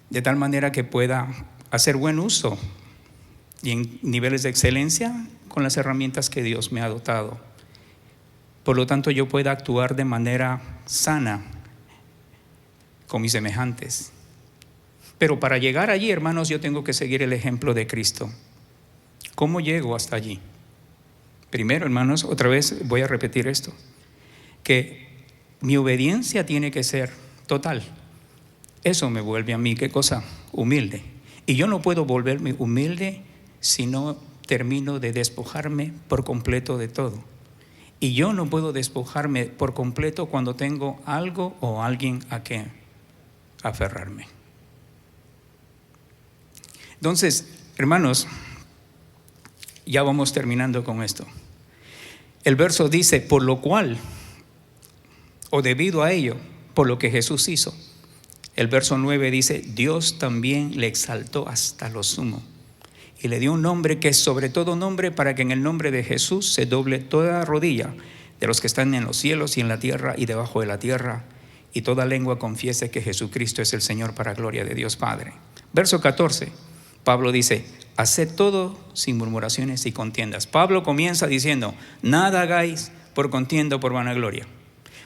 de tal manera que pueda hacer buen uso y en niveles de excelencia con las herramientas que Dios me ha dotado. Por lo tanto, yo pueda actuar de manera sana con mis semejantes. Pero para llegar allí, hermanos, yo tengo que seguir el ejemplo de Cristo. ¿Cómo llego hasta allí? Primero, hermanos, otra vez voy a repetir esto, que mi obediencia tiene que ser total. Eso me vuelve a mí, ¿qué cosa? Humilde. Y yo no puedo volverme humilde si no termino de despojarme por completo de todo. Y yo no puedo despojarme por completo cuando tengo algo o alguien a que aferrarme. Entonces, hermanos, ya vamos terminando con esto. El verso dice, por lo cual, o debido a ello, por lo que Jesús hizo. El verso 9 dice, Dios también le exaltó hasta lo sumo y le dio un nombre que es sobre todo nombre, para que en el nombre de Jesús se doble toda rodilla de los que están en los cielos y en la tierra y debajo de la tierra, y toda lengua confiese que Jesucristo es el Señor, para gloria de Dios Padre. Verso 14, Pablo dice, haced todo sin murmuraciones y contiendas. Pablo comienza diciendo, nada hagáis por contienda o por vanagloria.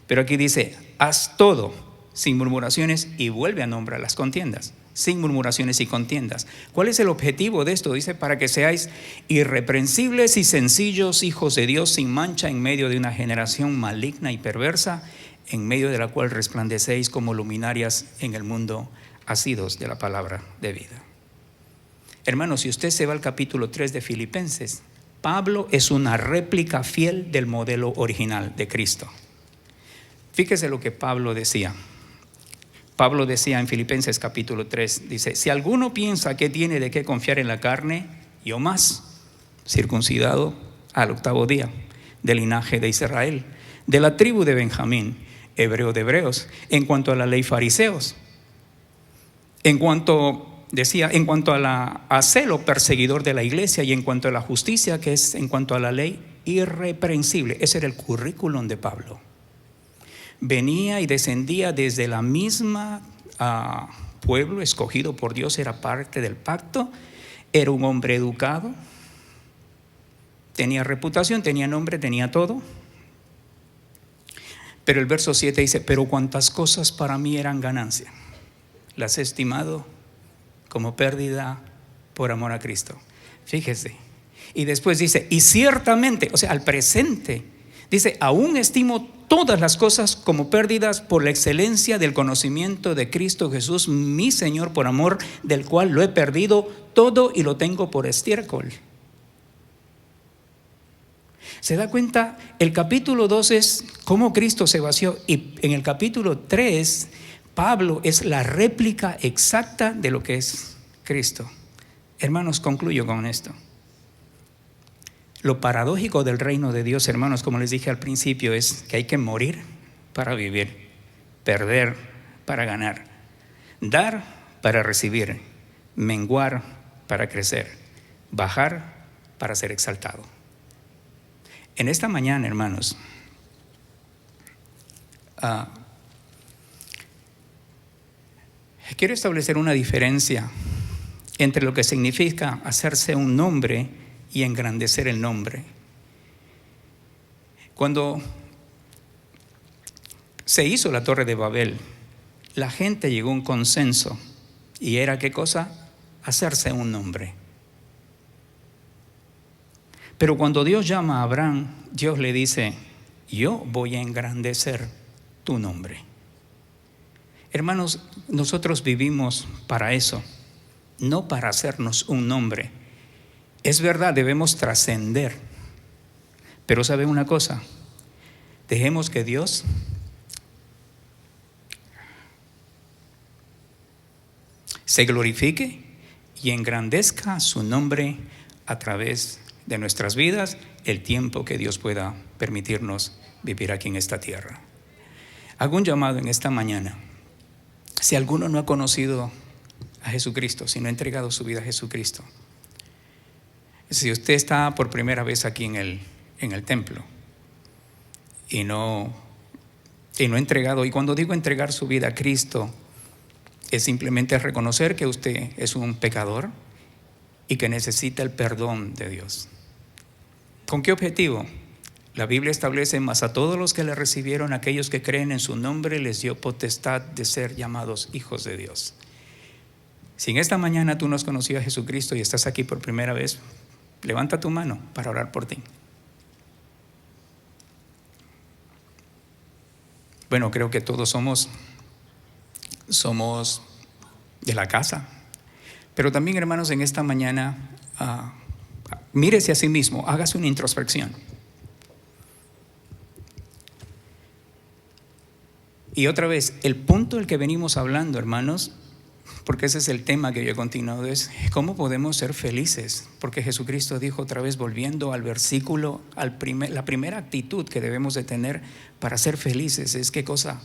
Pero aquí dice, haz todo sin murmuraciones, y vuelve a nombrar las contiendas. Sin murmuraciones y contiendas. ¿Cuál es el objetivo de esto? Dice, para que seáis irreprensibles y sencillos, hijos de Dios, sin mancha en medio de una generación maligna y perversa, en medio de la cual resplandecéis como luminarias en el mundo, asidos de la palabra de vida. Hermanos, si usted se va al capítulo 3 de Filipenses, Pablo es una réplica fiel del modelo original de Cristo. Fíjese lo que Pablo decía. Pablo decía en Filipenses capítulo 3, dice, si alguno piensa que tiene de qué confiar en la carne, yo más, circuncidado al 8º día, del linaje de Israel, de la tribu de Benjamín, hebreo de hebreos, en cuanto a la ley fariseos, en cuanto a celo perseguidor de la iglesia, y en cuanto a la justicia, que es en cuanto a la ley, irreprensible. Ese era el currículum de Pablo. Venía y descendía desde la misma pueblo escogido por Dios, era parte del pacto, era un hombre educado, tenía reputación, tenía nombre, tenía todo. Pero el verso 7 dice, pero cuantas cosas para mí eran ganancia, las he estimado como pérdida por amor a Cristo. Fíjese. Y después dice, y ciertamente, o sea, al presente, dice, aún estimo todas las cosas como pérdidas por la excelencia del conocimiento de Cristo Jesús, mi Señor, por amor del cual lo he perdido todo y lo tengo por estiércol. ¿Se da cuenta? El capítulo 2 es cómo Cristo se vació, y en el capítulo 3 Pablo es la réplica exacta de lo que es Cristo. Hermanos, concluyo con esto. Lo paradójico del reino de Dios, hermanos, como les dije al principio, es que hay que morir para vivir, perder para ganar, dar para recibir, menguar para crecer, bajar para ser exaltado. En esta mañana, hermanos, quiero establecer una diferencia entre lo que significa hacerse un nombre y engrandecer el nombre. Cuando se hizo la Torre de Babel, la gente llegó a un consenso, y era ¿qué cosa? Hacerse un nombre. Pero cuando Dios llama a Abraham, Dios le dice, yo voy a engrandecer tu nombre. Hermanos, nosotros vivimos para eso, no para hacernos un nombre. Es verdad, debemos trascender. Pero ¿sabe una cosa? Dejemos que Dios se glorifique y engrandezca su nombre a través de nuestras vidas, el tiempo que Dios pueda permitirnos vivir aquí en esta tierra. Hago un llamado en esta mañana. Si alguno no ha conocido a Jesucristo, si no ha entregado su vida a Jesucristo, si usted está por primera vez aquí en el templo y no ha entregado, y cuando digo entregar su vida a Cristo, es simplemente reconocer que usted es un pecador y que necesita el perdón de Dios. ¿Con qué objetivo? La Biblia establece: mas a todos los que le recibieron, aquellos que creen en su nombre, les dio potestad de ser llamados hijos de Dios. Si en esta mañana tú no has conocido a Jesucristo y estás aquí por primera vez, levanta tu mano para orar por ti. Bueno, creo que todos somos de la casa. Pero también, hermanos, en esta mañana, mírese a sí mismo, hágase una introspección. Y otra vez, el punto del que venimos hablando, hermanos, porque ese es el tema que yo he continuado, es cómo podemos ser felices. Porque Jesucristo dijo otra vez, volviendo al versículo, la primera actitud que debemos de tener para ser felices es ¿qué cosa?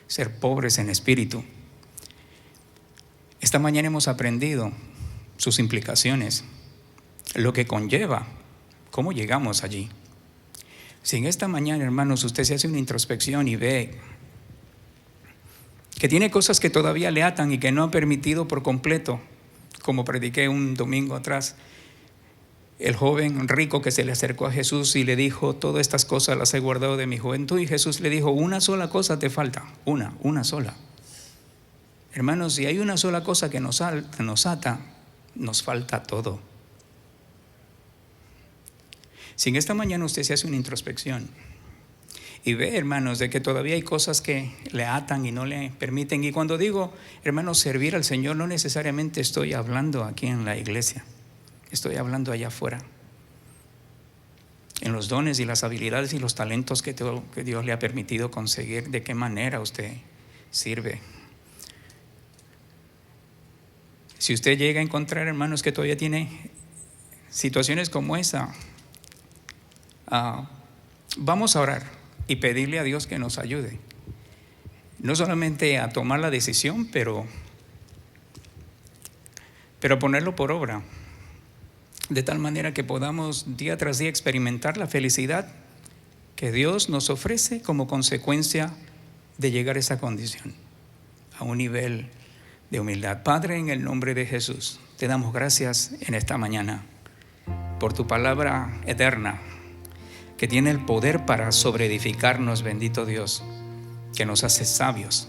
Ser pobres en espíritu. Esta mañana hemos aprendido sus implicaciones, lo que conlleva, cómo llegamos allí. Si en esta mañana, hermanos, usted se hace una introspección y ve que tiene cosas que todavía le atan y que no ha permitido por completo, como prediqué un domingo atrás, el joven rico que se le acercó a Jesús y le dijo: todas estas cosas las he guardado de mi juventud. Y Jesús le dijo: una sola cosa te falta, una sola. Hermanos, si hay una sola cosa que nos ata, nos falta todo. Si en esta mañana usted se hace una introspección y ve, hermanos, de que todavía hay cosas que le atan y no le permiten. Y cuando digo, hermanos, servir al Señor, no necesariamente estoy hablando aquí en la iglesia. Estoy hablando allá afuera, en los dones y las habilidades y los talentos que Dios le ha permitido conseguir. De qué manera usted sirve. Si usted llega a encontrar, hermanos, que todavía tiene situaciones como esa, vamos a orar y pedirle a Dios que nos ayude. No solamente a tomar la decisión, pero ponerlo por obra, de tal manera que podamos día tras día experimentar la felicidad que Dios nos ofrece como consecuencia de llegar a esa condición, a un nivel de humildad. Padre, en el nombre de Jesús, te damos gracias en esta mañana por tu palabra eterna, que tiene el poder para sobreedificarnos, bendito Dios, que nos hace sabios.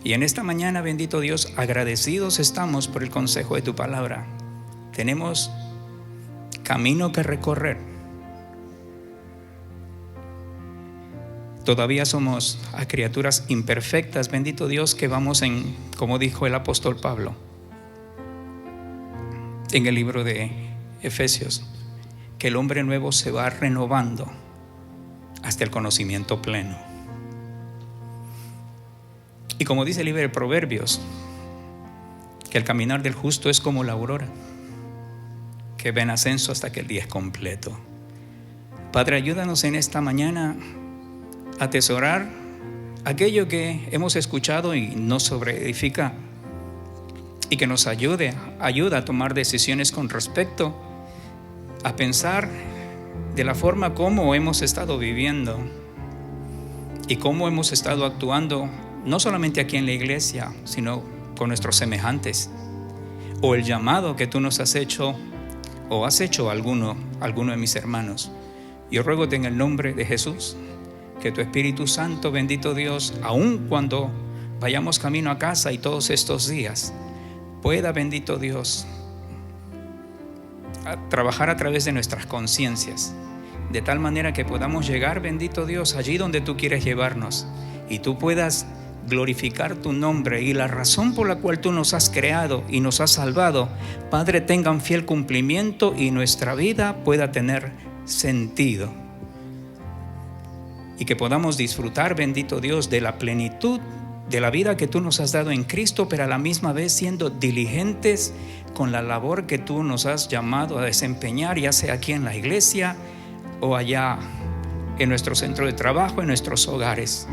Y en esta mañana, bendito Dios, agradecidos estamos por el consejo de tu palabra. Tenemos camino que recorrer. Todavía somos a criaturas imperfectas, bendito Dios, que vamos como dijo el apóstol Pablo en el libro de Efesios, que el hombre nuevo se va renovando hasta el conocimiento pleno. Y como dice el libro de Proverbios, que el caminar del justo es como la aurora, que va en ascenso hasta que el día es completo. Padre, ayúdanos en esta mañana a atesorar aquello que hemos escuchado y nos sobreedifica, y que nos ayuda a tomar decisiones con respecto a pensar de la forma como hemos estado viviendo y cómo hemos estado actuando, no solamente aquí en la iglesia, sino con nuestros semejantes, o el llamado que tú nos has hecho o has hecho a alguno de mis hermanos. Yo ruego en el nombre de Jesús que tu Espíritu Santo, bendito Dios, aun cuando vayamos camino a casa y todos estos días, pueda, bendito Dios, trabajar a través de nuestras conciencias, de tal manera que podamos llegar, bendito Dios, allí donde tú quieres llevarnos, y tú puedas glorificar tu nombre y la razón por la cual tú nos has creado y nos has salvado, Padre, tengan fiel cumplimiento y nuestra vida pueda tener sentido. Y que podamos disfrutar, bendito Dios, de la plenitud de la vida que tú nos has dado en Cristo, pero a la misma vez siendo diligentes con la labor que tú nos has llamado a desempeñar, ya sea aquí en la iglesia o allá en nuestro centro de trabajo, en nuestros hogares.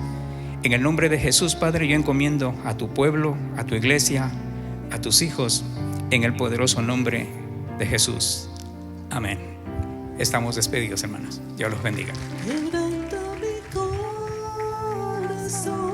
En el nombre de Jesús, Padre, yo encomiendo a tu pueblo, a tu iglesia, a tus hijos, en el poderoso nombre de Jesús. Amén. Estamos despedidos, hermanos. Dios los bendiga. Quebranta mi corazón.